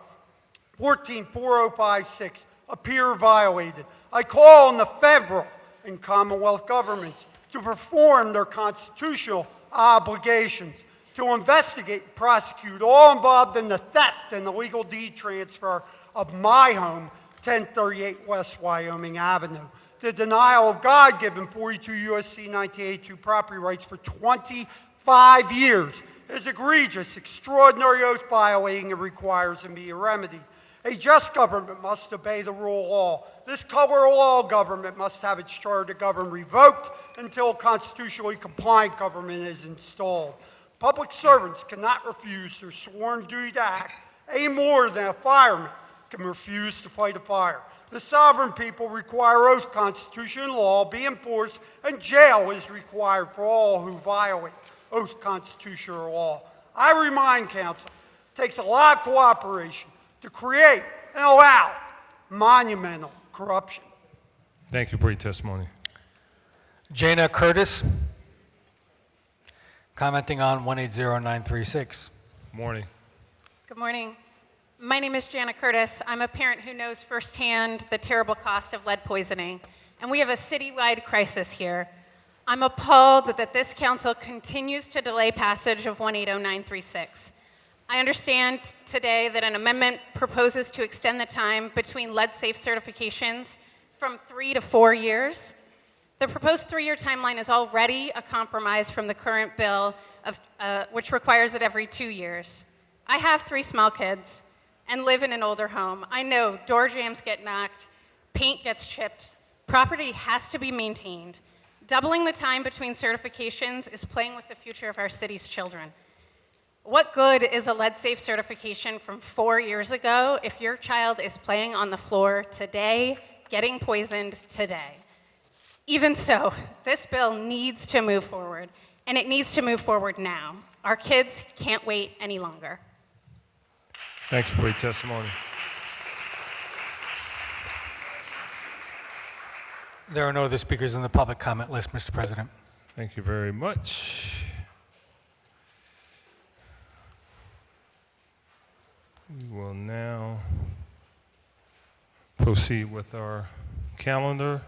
144056 appear violated. I call on the federal and Commonwealth governments to perform their constitutional obligations, to investigate and prosecute all involved in the theft and illegal deed transfer of my home, 1038 West Wyoming Avenue. The denial of God-given 42 U.S.C. 1982 property rights for 25 years is egregious, extraordinary oath violating, and requires immediate remedy. A just government must obey the rule of law. This color of law government must have its charter to govern revoked until a constitutionally compliant government is installed. Public servants cannot refuse their sworn duty to act any more than a fireman can refuse to fight a fire. The sovereign people require oath, constitution, and law be enforced, and jail is required for all who violate oath, constitution, or law. I remind council, it takes a lot of cooperation to create and allow monumental corruption. Thank you for your testimony. Jana Curtis, Commenting on 180936. Morning. Good morning. My name is Jana Curtis. I'm a parent who knows firsthand the terrible cost of lead poisoning, and we have a citywide crisis here. I'm appalled that this council continues to delay passage of 180936. I understand today that an amendment proposes to extend the time between lead-safe certifications from 3 to 4 years. The proposed 3-year timeline is already a compromise from the current bill, which requires it every 2 years. I have 3 small kids and live in an older home. I know door jambs get knocked, paint gets chipped, property has to be maintained. Doubling the time between certifications is playing with the future of our city's children. What good is a lead-safe certification from 4 years ago if your child is playing on the floor today, getting poisoned today? Even so, this bill needs to move forward, and it needs to move forward now. Our kids can't wait any longer. Thank you for your testimony. There are no other speakers in the public comment list, Mr. President. Thank you very much. We will now proceed with our calendar.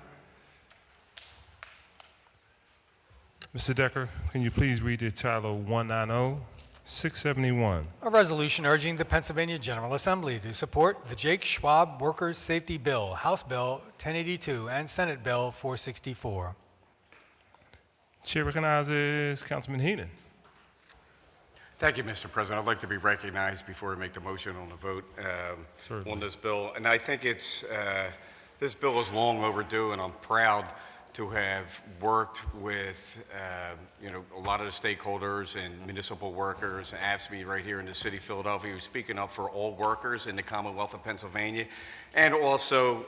Mr. Decker, can you please read the title 190-671? A resolution urging the Pennsylvania General Assembly to support the Jake Schwab Workers' Safety Bill, House Bill 1082, and Senate Bill 464. Chair recognizes Councilman Heenan. Thank you, Mr. President. I'd like to be recognized before we make the motion on the vote on this bill. And I think this bill is long overdue, and I'm proud to have worked with a lot of the stakeholders and municipal workers, and AFSCME right here in the city of Philadelphia, who's speaking up for all workers in the Commonwealth of Pennsylvania, and also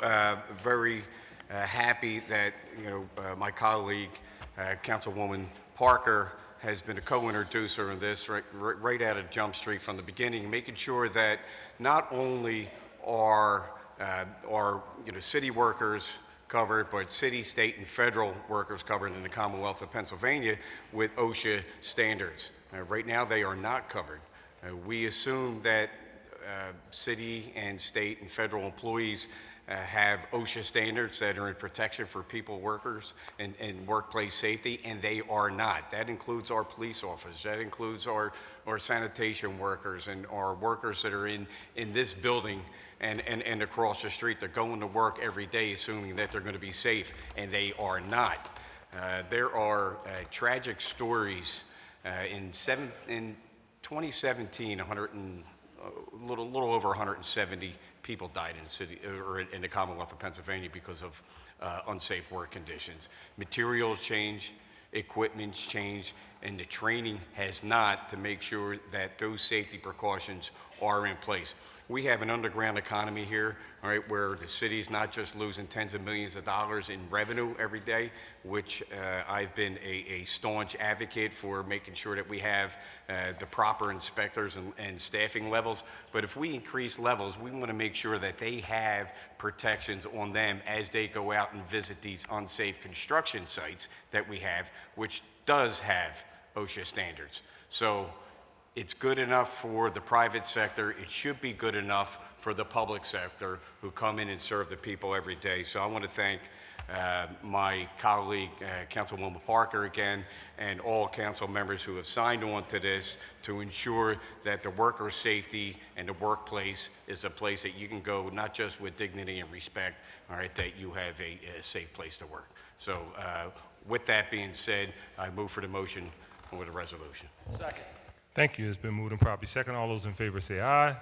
very happy that my colleague, Councilwoman Parker, has been a co-introducer in this right out of Jump Street from the beginning, making sure that not only are city workers covered, but city, state, and federal workers covered in the Commonwealth of Pennsylvania with OSHA standards. Right now, they are not covered. We assume that city and state and federal employees have OSHA standards that are in protection for people, workers, and workplace safety, and they are not. That includes our police officers, that includes our sanitation workers, and our workers that are in this building and across the street. They're going to work every day assuming that they're going to be safe, and they are not. There are tragic stories. In 2017, a little over 170 people died in the city or in the Commonwealth of Pennsylvania because of unsafe work conditions. Materials change, equipment's changed, and the training has not, to make sure that those safety precautions are in place. We have an underground economy here, all right, where the city's not just losing tens of millions of dollars in revenue every day, which I've been a staunch advocate for, making sure that we have the proper inspectors and staffing levels. But if we increase levels, we want to make sure that they have protections on them as they go out and visit these unsafe construction sites that we have, which does have OSHA standards. So it's good enough for the private sector. It should be good enough for the public sector who come in and serve the people every day. So I want to thank my colleague, Councilwoman Parker again, and all council members who have signed on to this to ensure that the worker safety and the workplace is a place that you can go not just with dignity and respect, all right, that you have a safe place to work. So with that being said, I move for the motion with a resolution. Second. Thank you. It's been moved and properly second. All those in favor say aye.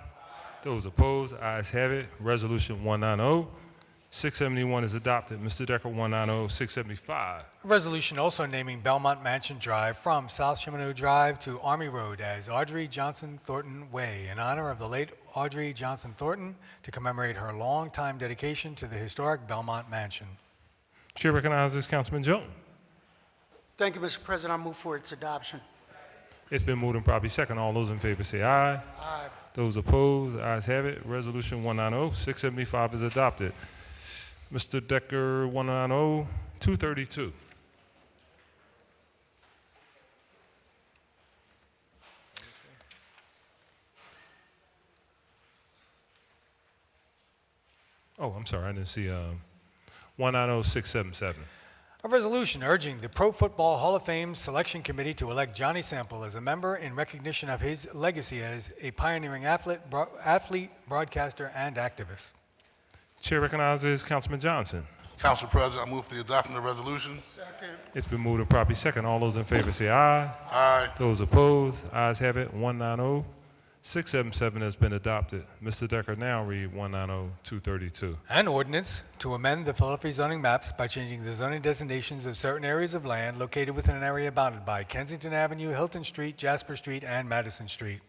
Those opposed, ayes have it. Resolution 190-671 is adopted. Mr. Decker, 190-675. A resolution also naming Belmont Mansion Drive from South Cheminoe Drive to Army Road as Audrey Johnson Thornton Way in honor of the late Audrey Johnson Thornton to commemorate her long-time dedication to the historic Belmont Mansion. Chair recognizes Councilman Jones. Thank you, Mr. President. I move for its adoption. It's been moved and properly second. All those in favor say aye. Aye. Those opposed, ayes have it. Resolution 190-675 is adopted. Mr. Decker, 190-232. Oh, I'm sorry, I didn't see 190677. A resolution urging the Pro Football Hall of Fame Selection Committee to elect Johnny Sample as a member in recognition of his legacy as a pioneering athlete, broadcaster, and activist. Chair recognizes Councilman Johnson. Council President, I move for the adoption of the resolution. Second. It's been moved and properly second. All those in favor say aye. Aye. Those opposed, ayes have it. 190677 has been adopted. Mr. Decker now read 190232. An ordinance to amend the Philadelphia zoning maps by changing the zoning designations of certain areas of land located within an area bounded by Kensington Avenue, Hilton Street, Jasper Street, and Madison Street.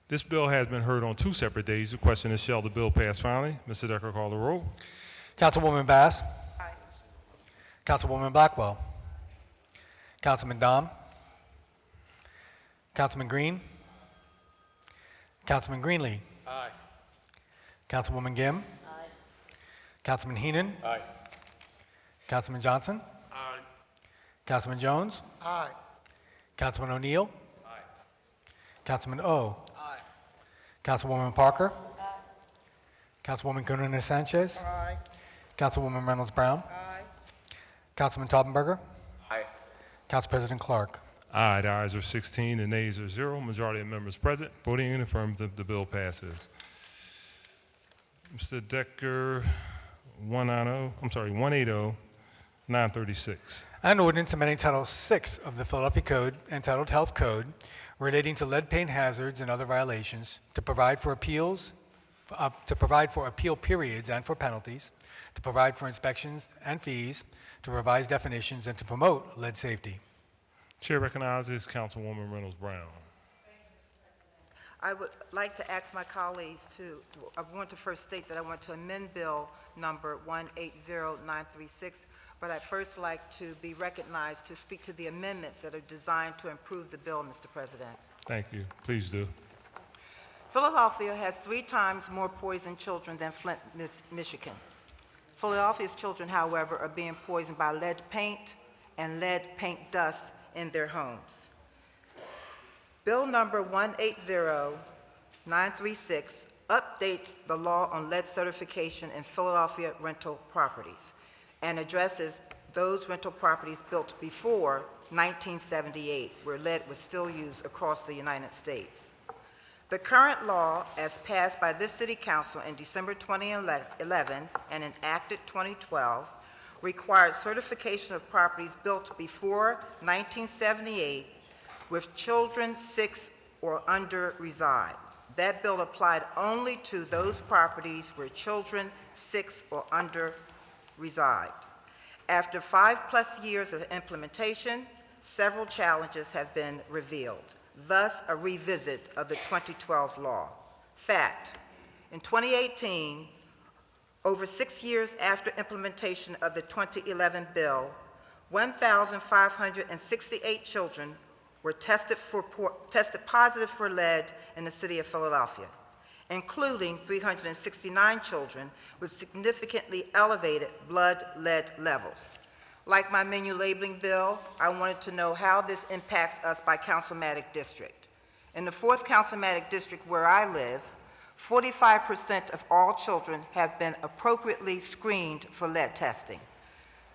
This bill has been heard on 2 separate days. The question is, shall the bill pass finally? Mr. Decker, call the roll. Councilwoman Bass. Aye. Councilwoman Blackwell. Councilman Dom. Councilman Green. Councilman Greenlee. Aye. Councilwoman Gim. Aye. Councilman Heenan. Aye. Councilman Johnson. Aye. Councilman Jones. Aye. Councilman O'Neill. Aye. Councilman O. Aye. Councilwoman Parker. Councilwoman Gunnar Sanchez. Aye. Councilwoman Reynolds Brown. Aye. Councilman Taubenberger. Aye. Council President Clark. Aye, the ayes are 16, the nays are 0. Majority of members present, voting in affirmative, the bill passes. Mr. Decker, 180-936. An ordinance amending Title VI of the Philadelphia Code entitled Health Code relating to lead paint hazards and other violations to provide for appeal periods and for penalties, to provide for inspections and fees, to revise definitions, and to promote lead safety. Chair recognizes Councilwoman Reynolds Brown. I would like to ask my colleagues I want to first state that I want to amend Bill number 180936, but I'd first like to be recognized to speak to the amendments that are designed to improve the bill, Mr. President. Thank you. Please do. Philadelphia has 3 times more poisoned children than Flint, Michigan. Philadelphia's children, however, are being poisoned by lead paint and lead paint dust in their homes. Bill number 180936 updates the law on lead certification in Philadelphia rental properties and addresses those rental properties built before 1978, where lead was still used across the United States. The current law, as passed by this City Council in December 2011 and enacted 2012, required certification of properties built before 1978 with children 6 or under reside. That bill applied only to those properties where children 6 or under reside. After 5+ years of implementation, several challenges have been revealed, thus a revisit of the 2012 law. Fact, in 2018, over 6 years after implementation of the 2011 bill, 1,568 children were tested positive for lead in the city of Philadelphia, including 369 children with significantly elevated blood lead levels. Like my menu labeling bill, I wanted to know how this impacts us by councilmatic district. In the 4th councilmatic district where I live, 45% of all children have been appropriately screened for lead testing.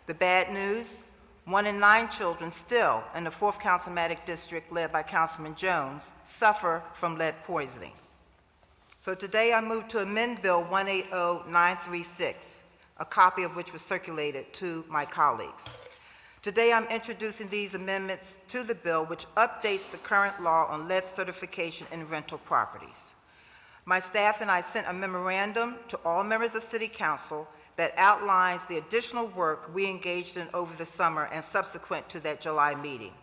The bad news, 1 in 9 children still in the 4th councilmatic district led by Councilman Jones suffer from lead poisoning. So today I move to amend Bill 180936, a copy of which was circulated to my colleagues. Today I'm introducing these amendments to the bill which updates the current law on lead certification in rental properties. My staff and I sent a memorandum to all members of City Council that outlines the additional work we engaged in over the summer and subsequent to that July meeting.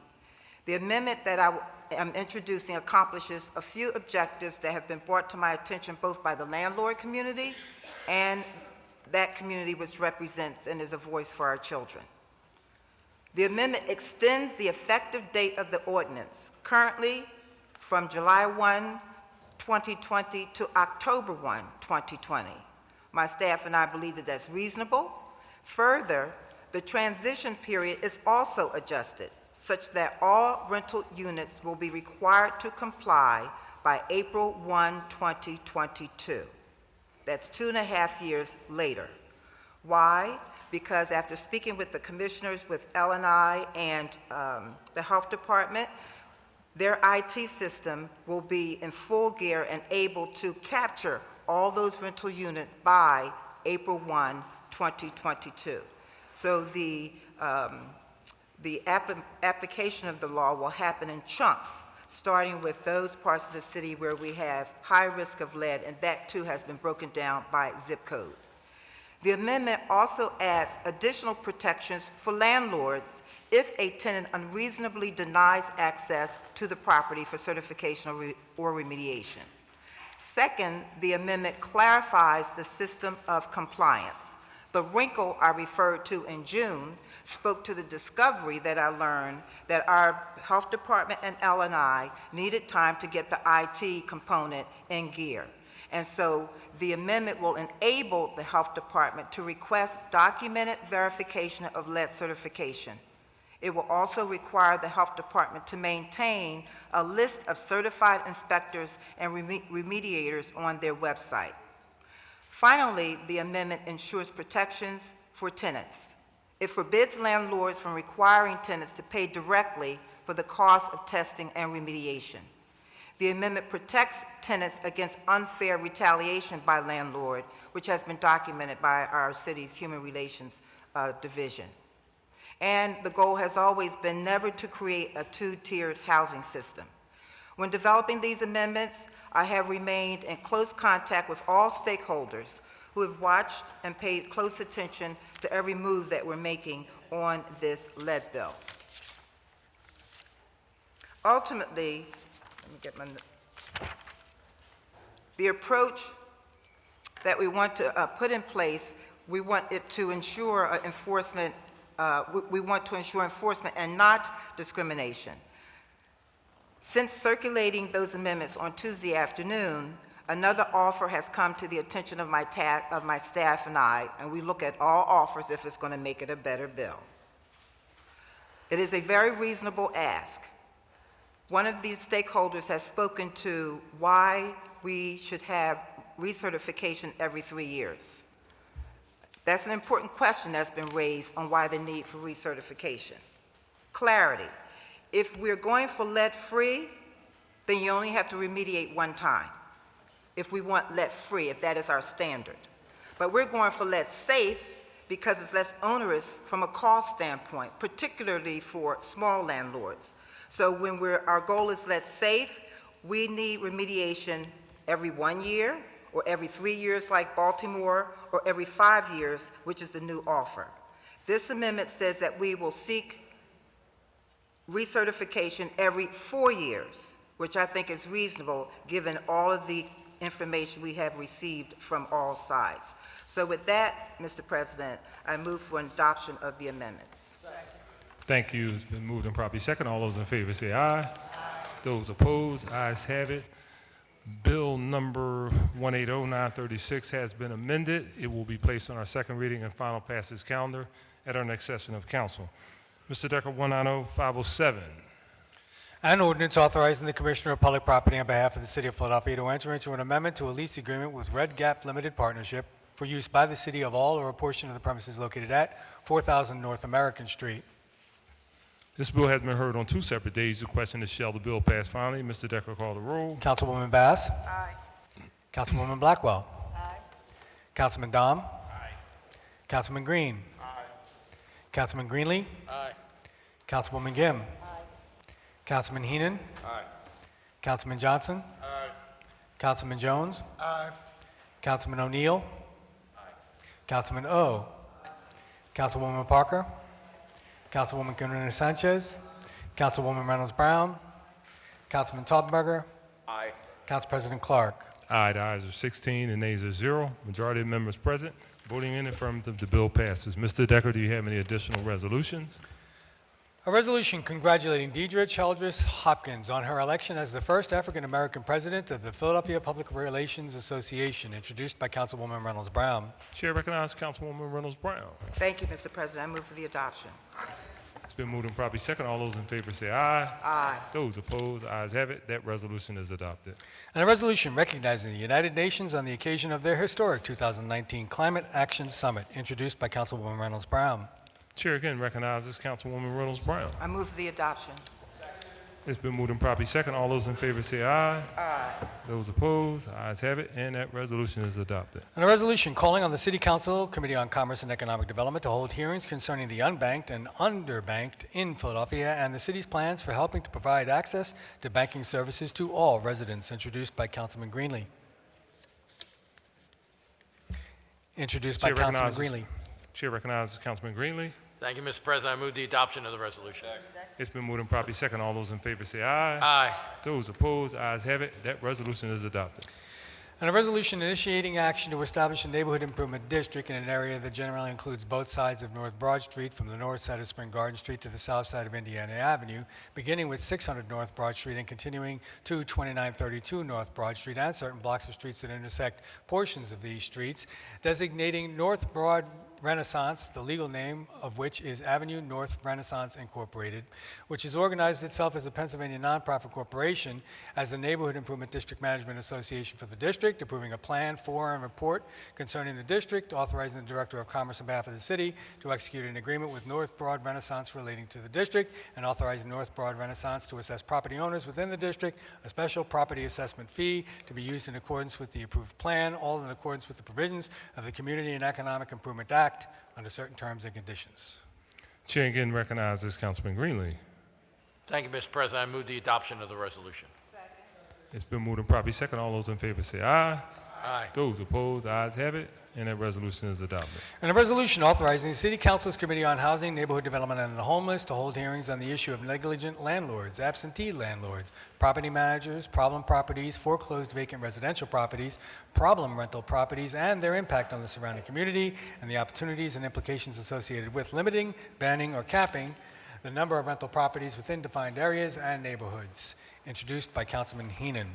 The amendment that I am introducing accomplishes a few objectives that have been brought to my attention both by the landlord community and that community which represents and is a voice for our children. The amendment extends the effective date of the ordinance, currently from July 1, 2020 to October 1, 2020. My staff and I believe that that's reasonable. Further, the transition period is also adjusted such that all rental units will be required to comply by April 1, 2022. That's 2.5 years later. Why? Because after speaking with the commissioners, with L&I and the health department, their IT system will be in full gear and able to capture all those rental units by April 1, 2022. So the application of the law will happen in chunks, starting with those parts of the city where we have high risk of lead, and that too has been broken down by zip code. The amendment also adds additional protections for landlords if a tenant unreasonably denies access to the property for certification or remediation. Second, the amendment clarifies the system of compliance. The wrinkle I referred to in June spoke to the discovery that I learned that our health department and L&I needed time to get the IT component in gear. And so the amendment will enable the health department to request documented verification of lead certification. It will also require the health department to maintain a list of certified inspectors and remediators on their website. Finally, the amendment ensures protections for tenants. It forbids landlords from requiring tenants to pay directly for the cost of testing and remediation. The amendment protects tenants against unfair retaliation by landlord, which has been documented by our city's Human Relations Division. And the goal has always been never to create a two-tiered housing system. When developing these amendments, I have remained in close contact with all stakeholders who have watched and paid close attention to every move that we're making on this lead bill. Ultimately, the approach that we want to put in place, we want it to ensure enforcement. We want to ensure enforcement and not discrimination. Since circulating those amendments on Tuesday afternoon, another offer has come to the attention of my staff and I, and we look at all offers if it's going to make it a better bill. It is a very reasonable ask. One of these stakeholders has spoken to why we should have recertification every 3 years. That's an important question that's been raised on why the need for recertification. Clarity. If we're going for lead-free, then you only have to remediate one time. If we want lead-free, if that is our standard. But we're going for lead-safe because it's less onerous from a cost standpoint, particularly for small landlords. So when our goal is lead-safe, we need remediation every 1 year, or every 3 years like Baltimore, or every 5 years, which is the new offer. This amendment says that we will seek recertification every 4 years, which I think is reasonable given all of the information we have received from all sides. So with that, Mr. President, I move for adoption of the amendments. Thank you. It's been moved and properly second. All those in favor say aye. Aye. Those opposed, ayes have it. Bill number 180936 has been amended. It will be placed on our second reading and final passage calendar at our next session of council. Mr. Decker, 190507. An ordinance authorizing the Commissioner of Public Property on behalf of the City of Philadelphia to enter into an amendment to a lease agreement with Red Gap Limited Partnership for use by the city of all or a portion of the premises located at 4000 North American Street. This bill has been heard on 2 separate days. The question is, shall the bill pass finally? Mr. Decker, call the roll. Councilwoman Bass. Aye. Councilwoman Blackwell. Aye. Councilman Dom. Aye. Councilman Green. Aye. Councilman Greenlee. Aye. Councilwoman Gim. Councilman Heenan. Aye. Councilman Johnson. Aye. Councilman Jones. Aye. Councilman O'Neill. Councilman O. Councilwoman Parker. Councilwoman Gunnarina Sanchez. Councilwoman Reynolds Brown. Councilman Taubenberger. Aye. Council President Clark. Aye. The ayes are 16 and nays are 0. Majority of members present voting in affirmative, the bill passes. Mr. Decker, do you have any additional resolutions? A resolution congratulating Deidre Childress Hopkins on her election as the first African-American president of the Philadelphia Public Relations Association, introduced by Councilwoman Reynolds Brown. Chair recognizes Councilwoman Reynolds Brown. Thank you, Mr. President. I move for the adoption. It's been moved and properly second. All those in favor say aye. Aye. Those opposed, ayes have it. That resolution is adopted. And a resolution recognizing the United Nations on the occasion of their historic 2019 Climate Action Summit, introduced by Councilwoman Reynolds Brown. Chair again recognizes Councilwoman Reynolds Brown. I move for the adoption. It's been moved and properly second. All those in favor say aye. Aye. Those opposed, ayes have it, and that resolution is adopted. And a resolution calling on the City Council, Committee on Commerce and Economic Development to hold hearings concerning the unbanked and underbanked in Philadelphia and the city's plans for helping to provide access to banking services to all residents, introduced by Councilman Greenlee. Introduced by Councilman Greenlee. Chair recognizes Councilman Greenlee. Thank you, Mr. President. I move the adoption of the resolution. It's been moved and properly second. All those in favor say aye. Aye. Those opposed, ayes have it. That resolution is adopted. And a resolution initiating action to establish a neighborhood improvement district in an area that generally includes both sides of North Broad Street from the north side of Spring Garden Street to the south side of Indiana Avenue, beginning with 600 North Broad Street and continuing to 2932 North Broad Street and certain blocks of streets that intersect portions of these streets, designating North Broad Renaissance, the legal name of which is Avenue North Renaissance Incorporated, which has organized itself as a Pennsylvania nonprofit corporation as the Neighborhood Improvement District Management Association for the district, approving a plan for and report concerning the district, authorizing the Director of Commerce on behalf of the city to execute an agreement with North Broad Renaissance relating to the district, and authorizing North Broad Renaissance to assess property owners within the district a special property assessment fee to be used in accordance with the approved plan, all in accordance with the provisions of the Community and Economic Improvement Act, under certain terms and conditions. Chair again recognizes Councilman Greenlee. Thank you, Mr. President. I move the adoption of the resolution. It's been moved and properly second. All those in favor say aye. Aye. Those opposed, ayes have it, and that resolution is adopted. And a resolution authorizing the City Council's Committee on Housing, Neighborhood Development, and the Homeless to hold hearings on the issue of negligent landlords, absentee landlords, property managers, problem properties, foreclosed vacant residential properties, problem rental properties, and their impact on the surrounding community, and the opportunities and implications associated with limiting, banning, or capping the number of rental properties within defined areas and neighborhoods. Introduced by Councilman Heenan.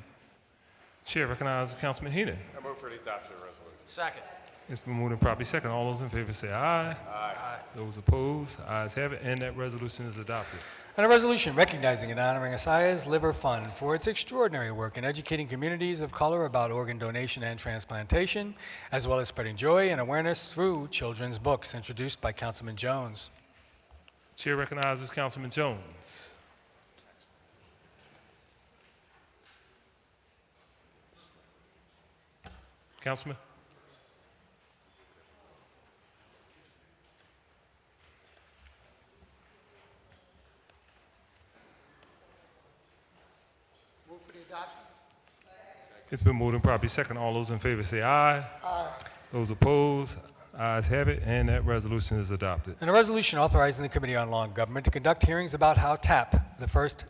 Chair recognizes Councilman Heenan. I move for the adoption of the resolution. Second. It's been moved and properly second. All those in favor say aye. Aye. Those opposed, ayes have it, and that resolution is adopted. And a resolution recognizing and honoring Asia's Liver Fund for its extraordinary work in educating communities of color about organ donation and transplantation, as well as spreading joy and awareness through children's books, introduced by Councilman Jones. Chair recognizes Councilman Jones. Councilman? Move for the adoption. It's been moved and properly second. All those in favor say aye. Aye. Those opposed, ayes have it, and that resolution is adopted. And a resolution authorizing the Committee on Law and Government to conduct hearings about how TAP, the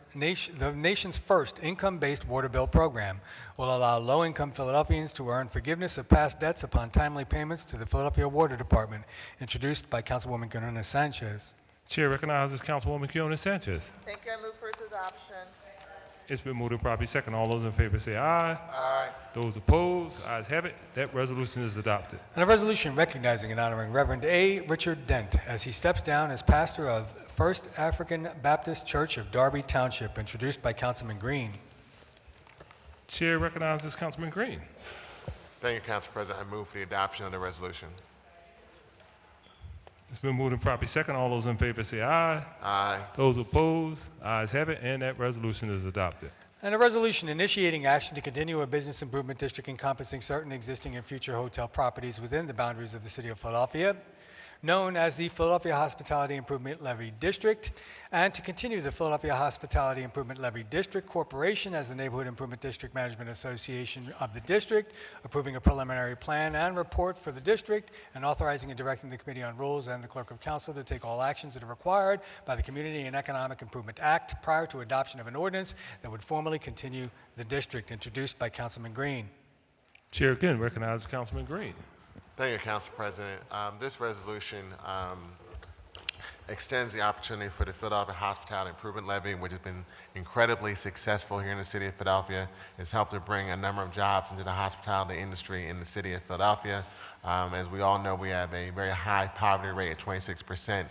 nation's first income-based water bill program, will allow low-income Philadelphians to earn forgiveness of past debts upon timely payments to the Philadelphia Water Department, introduced by Councilwoman Gunnarina Sanchez. Chair recognizes Councilwoman Gunnarina Sanchez. Thank you. I move for its adoption. It's been moved and properly second. All those in favor say aye. Aye. Those opposed, ayes have it. That resolution is adopted. And a resolution recognizing and honoring Reverend A. Richard Dent as he steps down as pastor of First African Baptist Church of Darby Township, introduced by Councilman Green. Chair recognizes Councilman Green. Thank you, Council President. I move for the adoption of the resolution. It's been moved and properly second. All those in favor say aye. Aye. Those opposed, ayes have it, and that resolution is adopted. And a resolution initiating action to continue a business improvement district encompassing certain existing and future hotel properties within the boundaries of the city of Philadelphia, known as the Philadelphia Hospitality Improvement Levy District, and to continue the Philadelphia Hospitality Improvement Levy District Corporation as the Neighborhood Improvement District Management Association of the district, approving a preliminary plan and report for the district, and authorizing and directing the Committee on Rules and the Clerk of Council to take all actions that are required by the Community and Economic Improvement Act prior to adoption of an ordinance that would formally continue the district, introduced by Councilman Green. Chair again recognizes Councilman Green. Thank you, Council President. This resolution extends the opportunity for the Philadelphia Hospitality Improvement Levy, which has been incredibly successful here in the city of Philadelphia. It's helped to bring a number of jobs into the hospitality industry in the city of Philadelphia. As we all know, we have a very high poverty rate at 26%.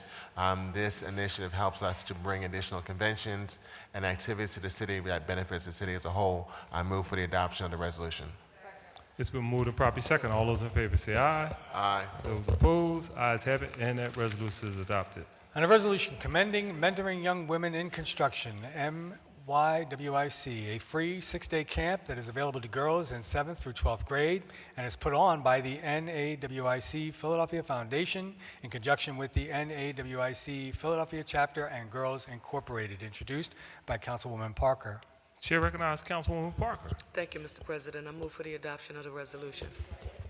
This initiative helps us to bring additional conventions and activities to the city that benefits the city as a whole. I move for the adoption of the resolution. It's been moved and properly second. All those in favor say aye. Aye. Those opposed, ayes have it, and that resolution is adopted. And a resolution commending mentoring young women in construction, MYWIC, a free 6-day camp that is available to girls in 7th through 12th grade and is put on by the NAWIC Philadelphia Foundation in conjunction with the NAWIC Philadelphia Chapter and Girls Incorporated, introduced by Councilwoman Parker. Chair recognizes Councilwoman Parker. Thank you, Mr. President. I move for the adoption of the resolution.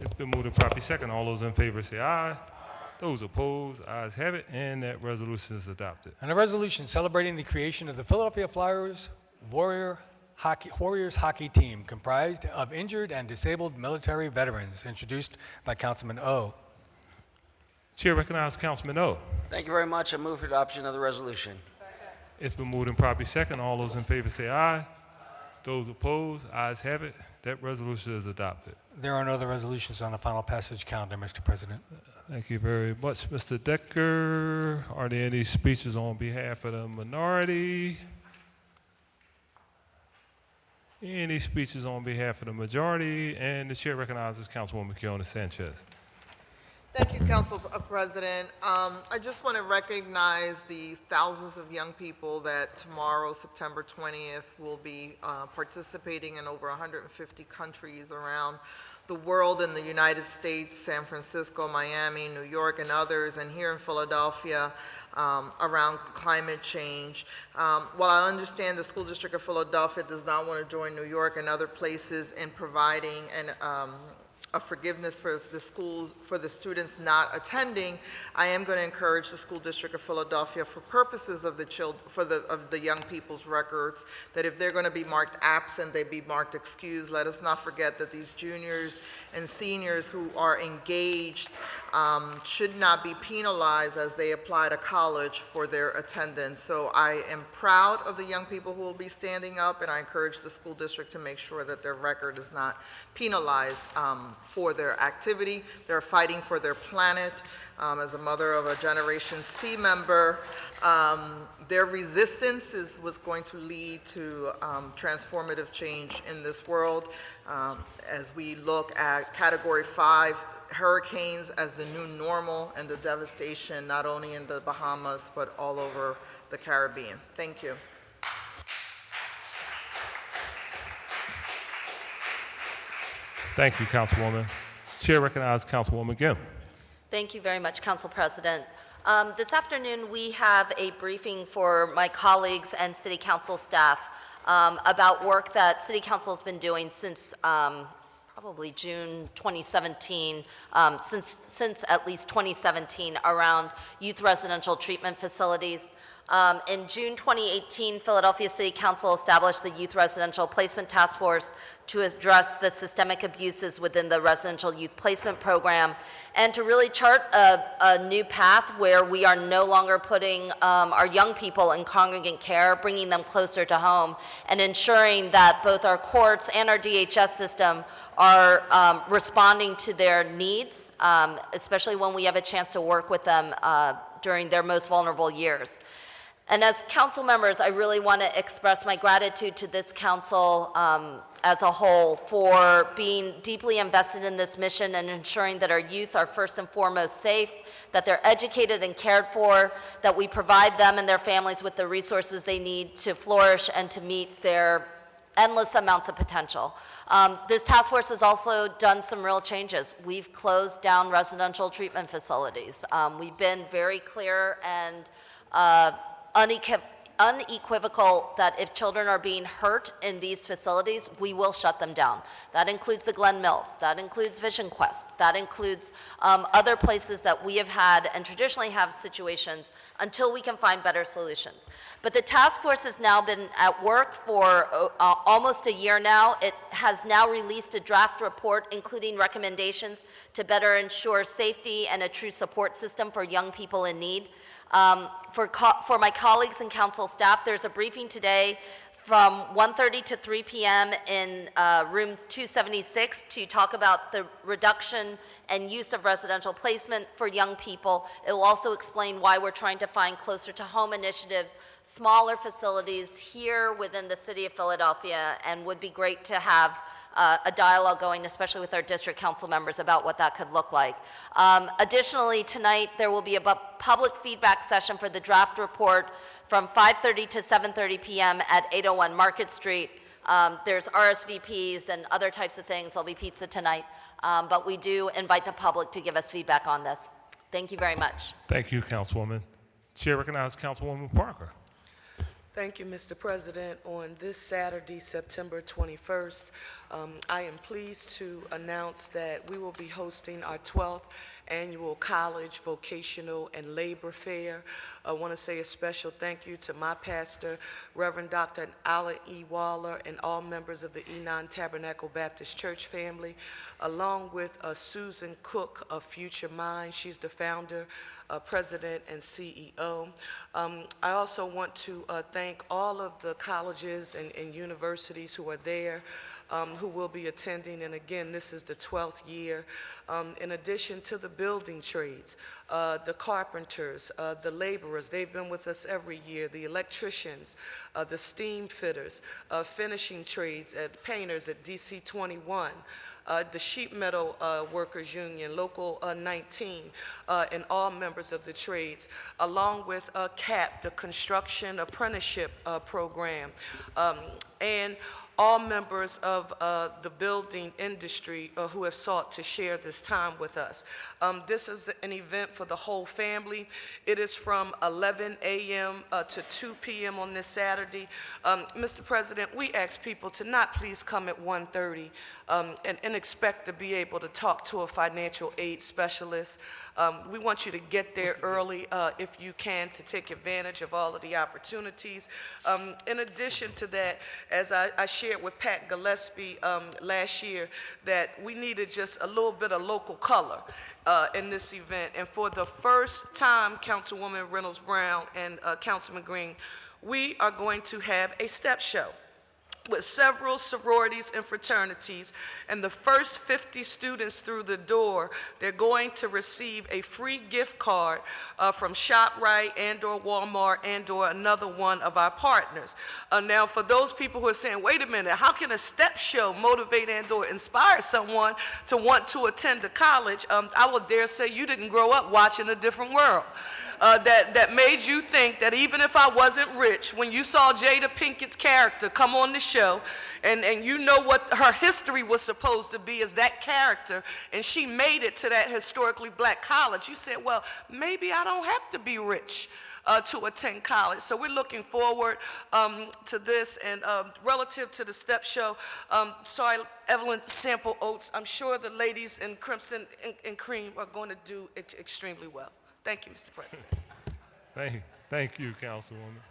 It's been moved and properly second. All those in favor say aye. Those opposed, ayes have it, and that resolution is adopted. And a resolution celebrating the creation of the Philadelphia Flyers Warriors hockey team comprised of injured and disabled military veterans, introduced by Councilman O. Chair recognizes Councilman O. Thank you very much. I move for adoption of the resolution. It's been moved and properly second. All those in favor say aye. Those opposed, ayes have it. That resolution is adopted. There are no other resolutions on the final passage calendar, Mr. President. Thank you very much, Mr. Decker. Are there any speeches on behalf of the minority? Any speeches on behalf of the majority? And the chair recognizes Councilwoman Kiona Sanchez. Thank you, Council President. I just want to recognize the thousands of young people that tomorrow, September 20th, will be participating in over 150 countries around the world, in the United States, San Francisco, Miami, New York, and others, and here in Philadelphia around climate change. While I understand the School District of Philadelphia does not want to join New York and other places in providing a forgiveness for the schools, for the students not attending, I am going to encourage the School District of Philadelphia, for purposes of the young people's records, that if they're going to be marked absent, they be marked excused. Let us not forget that these juniors and seniors who are engaged should not be penalized as they apply to college for their attendance. So I am proud of the young people who will be standing up, and I encourage the school district to make sure that their record is not penalized for their activity. They're fighting for their planet. As a mother of a Generation C member, their resistance is what's going to lead to transformative change in this world. As we look at Category 5 hurricanes as the new normal, and the devastation not only in the Bahamas but all over the Caribbean. Thank you. Thank you, Councilwoman. Chair recognizes Councilwoman Gimm. Thank you very much, Council President. This afternoon, we have a briefing for my colleagues and City Council staff about work that City Council has been doing since probably June 2017, since at least 2017, around youth residential treatment facilities. In June 2018, Philadelphia City Council established the Youth Residential Placement Task Force to address the systemic abuses within the residential youth placement program, and to really chart a new path where we are no longer putting our young people in congregate care, bringing them closer to home, and ensuring that both our courts and our DHS system are responding to their needs, especially when we have a chance to work with them during their most vulnerable years. And as council members, I really want to express my gratitude to this council as a whole for being deeply invested in this mission and ensuring that our youth are first and foremost safe, that they're educated and cared for, that we provide them and their families with the resources they need to flourish and to meet their endless amounts of potential. This task force has also done some real changes. We've closed down residential treatment facilities. We've been very clear and unequivocal that if children are being hurt in these facilities, we will shut them down. That includes the Glen Mills, that includes Vision Quest, that includes other places that we have had and traditionally have situations until we can find better solutions. But the task force has now been at work for almost a year now. It has now released a draft report including recommendations to better ensure safety and a true support system for young people in need. For my colleagues and council staff, there's a briefing today from 1:30 to 3 p.m. in room 276 to talk about the reduction and use of residential placement for young people. It will also explain why we're trying to find closer to home initiatives, smaller facilities here within the city of Philadelphia, and would be great to have a dialogue going, especially with our district council members, about what that could look like. Additionally, tonight there will be a public feedback session for the draft report from 5:30 to 7:30 p.m. at 801 Market Street. There's RSVPs and other types of things. There'll be pizza tonight, but we do invite the public to give us feedback on this. Thank you very much. Thank you, Councilwoman. Chair recognizes Councilwoman Parker. Thank you, Mr. President. On this Saturday, September 21st, I am pleased to announce that we will be hosting our 12th annual College, Vocational, and Labor Fair. I want to say a special thank you to my pastor, Reverend Dr. Ala E. Waller, and all members of the Enon Tabernacle Baptist Church family, along with Susan Cook of Future Mind. She's the founder, president, and CEO. I also want to thank all of the colleges and universities who are there, who will be attending, and again, this is the 12th year. In addition to the building trades, the carpenters, the laborers, they've been with us every year, the electricians, the steam fitters, finishing trades, painters at DC 21, the sheet metal workers union, local 19, and all members of the trades, along with CAP, the construction apprenticeship program, and all members of the building industry who have sought to share this time with us. This is an event for the whole family. It is from 11 a.m. To 2 p.m. on this Saturday. Mr. President, we ask people to not please come at 1:30 and expect to be able to talk to a financial aid specialist. We want you to get there early if you can, to take advantage of all of the opportunities. In addition to that, as I shared with Pat Gillespie last year, that we needed just a little bit of local color in this event. And for the first time, Councilwoman Reynolds Brown and Councilman Green, we are going to have a step show with several sororities and fraternities, and the first 50 students through the door, they're going to receive a free gift card from ShopRite and/or Walmart and/or another one of our partners. Now, for those people who are saying, wait a minute, how can a step show motivate and/or inspire someone to want to attend a college? I will dare say you didn't grow up watching A Different World. That made you think that even if I wasn't rich, when you saw Jada Pinkett's character come on the show, and you know what her history was supposed to be as that character, and she made it to that historically black college, you said, well, maybe I don't have to be rich to attend college. So we're looking forward to this. And relative to the step show, sorry, Evelyn Sample Oates, I'm sure the ladies in Crimson and Cream are going to do extremely well. Thank you, Mr. President. Thank you, Councilwoman.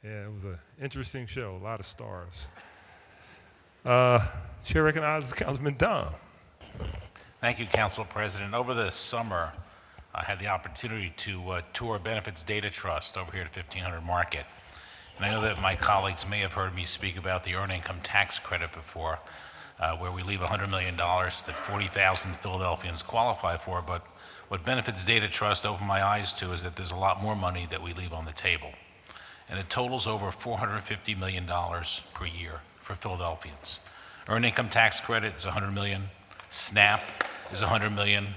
Yeah, it was an interesting show, a lot of stars. Chair recognizes Councilman Dunn. Thank you, Council President. Over the summer, I had the opportunity to tour Benefits Data Trust over here at 1500 Market. And I know that my colleagues may have heard me speak about the earned income tax credit before, where we leave $100 million that 40,000 Philadelphians qualify for. But what Benefits Data Trust opened my eyes to is that there's a lot more money that we leave on the table. And it totals over $450 million per year for Philadelphians. Earned income tax credit is $100 million. SNAP is $100 million.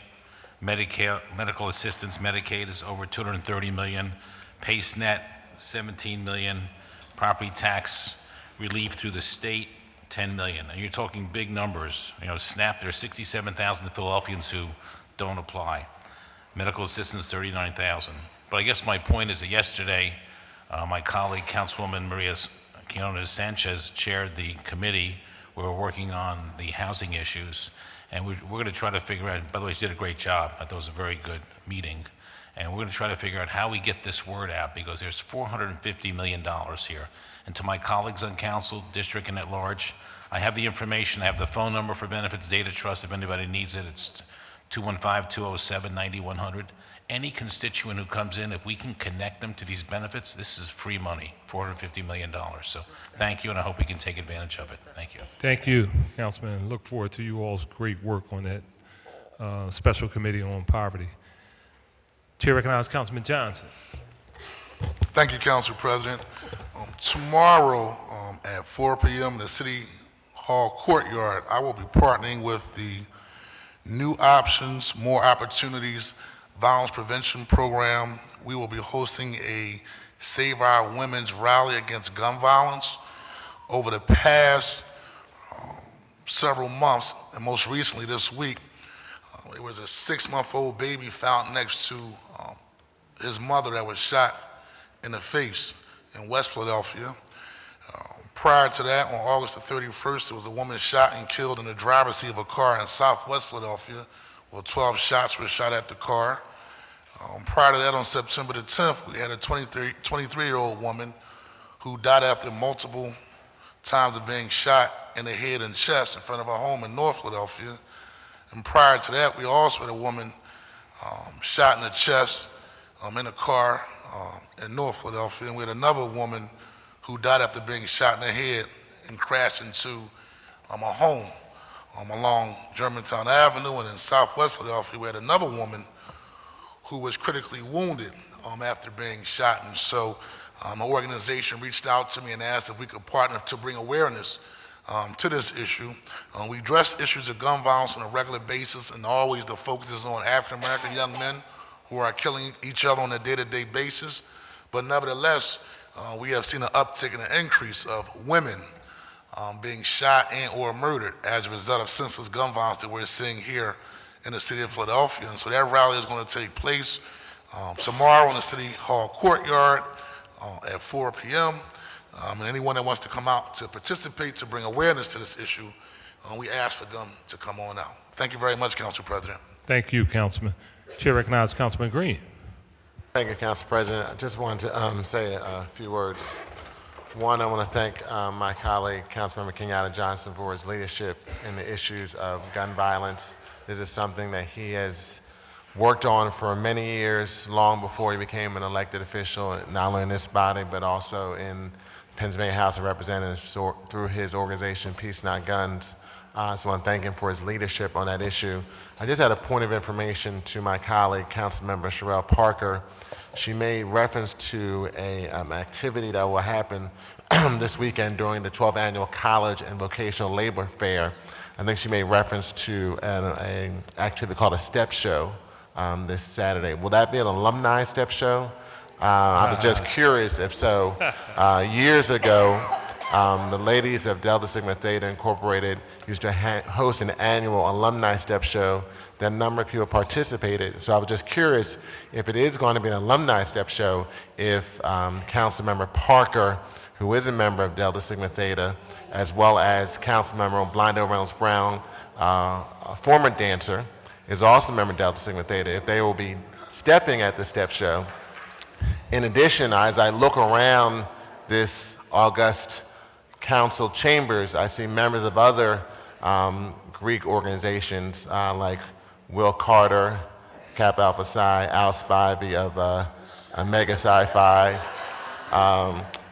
Medicare, medical assistance, Medicaid is over $230 million. PACENet, $17 million. Property tax relief through the state, $10 million. And you're talking big numbers. You know, SNAP, there's 67,000 Philadelphians who don't apply. Medical assistance, 39,000. But I guess my point is that yesterday, my colleague, Councilwoman Maria Quinones Sanchez, chaired the committee. We were working on the housing issues, and we're going to try to figure out, by the way, she did a great job. I thought it was a very good meeting. And we're going to try to figure out how we get this word out, because there's $450 million here. And to my colleagues on council, district, and at large, I have the information. I have the phone number for Benefits Data Trust. If anybody needs it, it's 215-207-9100. any constituent who comes in, if we can connect them to these benefits, this is free money, $450 million. So thank you, and I hope we can take advantage of it. Thank you. Thank you, Councilman. Look forward to you all's great work on that Special Committee on Poverty. Chair recognizes Councilman Johnson. Thank you, Council President. Tomorrow at 4 p.m. in the City Hall courtyard, I will be partnering with the New Options, More Opportunities Violence Prevention Program. We will be hosting a Save Our Women's Rally Against Gun Violence. Over the past several months, and most recently this week, there was a 6-month-old baby found next to his mother that was shot in the face in West Philadelphia. Prior to that, on August the 31st, there was a woman shot and killed in the driver's seat of a car in Southwest Philadelphia, where 12 shots were shot at the car. Prior to that, on September the 10th, we had a 23-year-old woman who died after multiple times of being shot in the head and chest in front of her home in North Philadelphia. And prior to that, we also had a woman shot in the chest in a car in North Philadelphia. And we had another woman who died after being shot in the head and crashed into a home along Germantown Avenue. And in Southwest Philadelphia, we had another woman who was critically wounded after being shot. And so an organization reached out to me and asked if we could partner to bring awareness to this issue. We address issues of gun violence on a regular basis, and always the focus is on African-American young men who are killing each other on a day-to-day basis. But nevertheless, we have seen an uptick in an increase of women being shot and or murdered as a result of senseless gun violence that we're seeing here in the city of Philadelphia. And so that rally is going to take place tomorrow in the City Hall courtyard at 4 p.m. And anyone that wants to come out to participate, to bring awareness to this issue, we ask for them to come on out. Thank you very much, Council President. Thank you, Councilman. Chair recognizes Councilman Green. Thank you, Council President. I just wanted to say a few words. One, I want to thank my colleague, Councilmember Kenyatta Johnson, for his leadership in the issues of gun violence. This is something that he has worked on for many years, long before he became an elected official, not only in this body, but also in Pennsylvania House of Representatives through his organization, Peace Not Guns. So I want to thank him for his leadership on that issue. I just had a point of information to my colleague, Councilmember Sherelle Parker. She made reference to an activity that will happen this weekend during the 12th Annual College and Vocational Labor Fair. I think she made reference to an activity called a step show this Saturday. Will that be an alumni step show? I was just curious if so. Years ago, the ladies of Delta Sigma Theta Incorporated used to host an annual alumni step show. That number of people participated. So I was just curious if it is going to be an alumni step show, if Councilmember Parker, who is a member of Delta Sigma Theta, as well as Councilmember Blindo Reynolds Brown, a former dancer, is also a member of Delta Sigma Theta, if they will be stepping at the step show. In addition, as I look around this august council chambers, I see members of other Greek organizations like Will Carter, Kappa Alpha Psi, Al Spivey of Omega Psi Phi.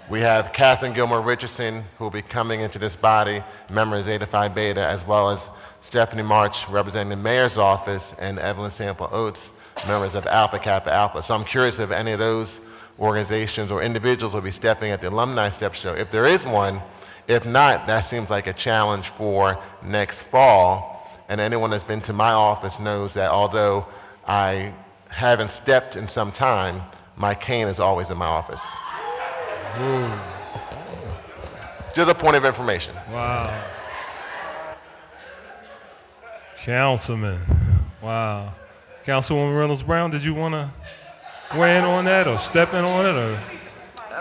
We have Catherine Gilmore Richardson, who will be coming into this body, member of Zeta Phi Beta, as well as Stephanie March, representing the mayor's office, and Evelyn Sample Oates, members of Alpha Kappa Alpha. So I'm curious if any of those organizations or individuals will be stepping at the alumni step show. If there is one, if not, that seems like a challenge for next fall. And anyone that's been to my office knows that although I haven't stepped in some time, my cane is always in my office. Just a point of information. Wow. Councilman. Wow. Councilwoman Reynolds Brown, did you want to weigh in on that or step in on it? Or?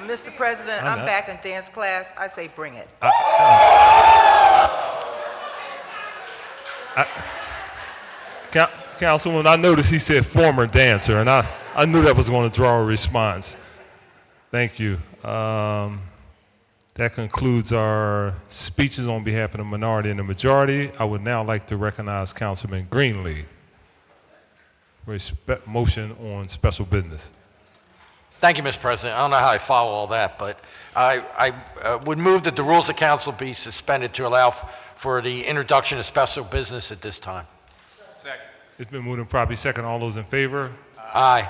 Mr. President, I'm back in dance class. I say bring it. Councilwoman, I noticed he said former dancer, and I knew that was going to draw a response. Thank you. That concludes our speeches on behalf of the minority and the majority. I would now like to recognize Councilman Greenlee. for a motion on special business. Thank you, Mr. President. I don't know how I follow all that, but I would move that the rules of council be suspended to allow for the introduction of special business at this time. Second. It's been moved and properly second. All those in favor? Aye.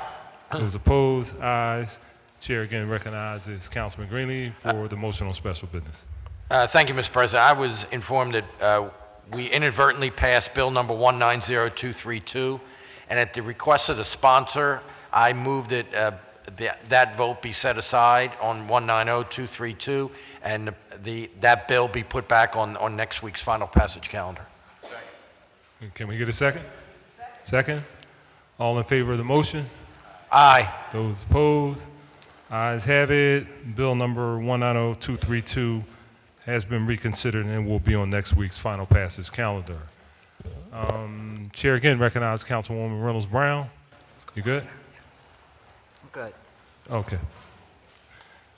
Those opposed? Ayes. Chair again recognizes Councilman Greenlee for the motion on special business. Thank you, Mr. President. I was informed that we inadvertently passed Bill number 190232, and at the request of the sponsor, I moved that that vote be set aside on 190232, and that bill be put back on next week's final passage calendar. Can we get a second? Second. All in favor of the motion? Aye. Those opposed? Ayes have it. Bill number 190232 has been reconsidered and will be on next week's final passage calendar. Chair again recognizes Councilwoman Reynolds Brown. You good? Good. Okay.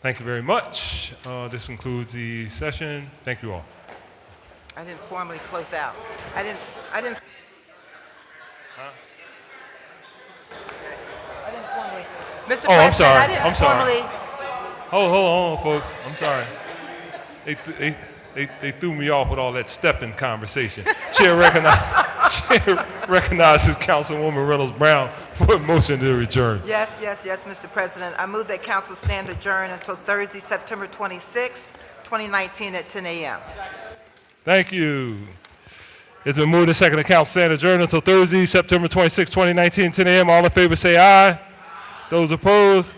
Thank you very much. This concludes the session. Thank you all. I didn't formally close out. I didn't. formally. Mr. Oh, I'm President, sorry. I didn't I'm sorry. formally. Hold on, folks. I'm sorry. They threw me off with all that stepping conversation. Chair recognizes Councilwoman Reynolds Brown for a motion to adjourn. Yes, Mr. President. I move that council stand adjourned until Thursday, September 26, 2019 at 10 a.m. Thank you. It's been moved and seconded. Council stand adjourned until Thursday, September 26, 2019, 10 a.m. All in favor say aye. Those opposed?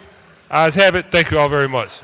Ayes have it. Thank you all very much.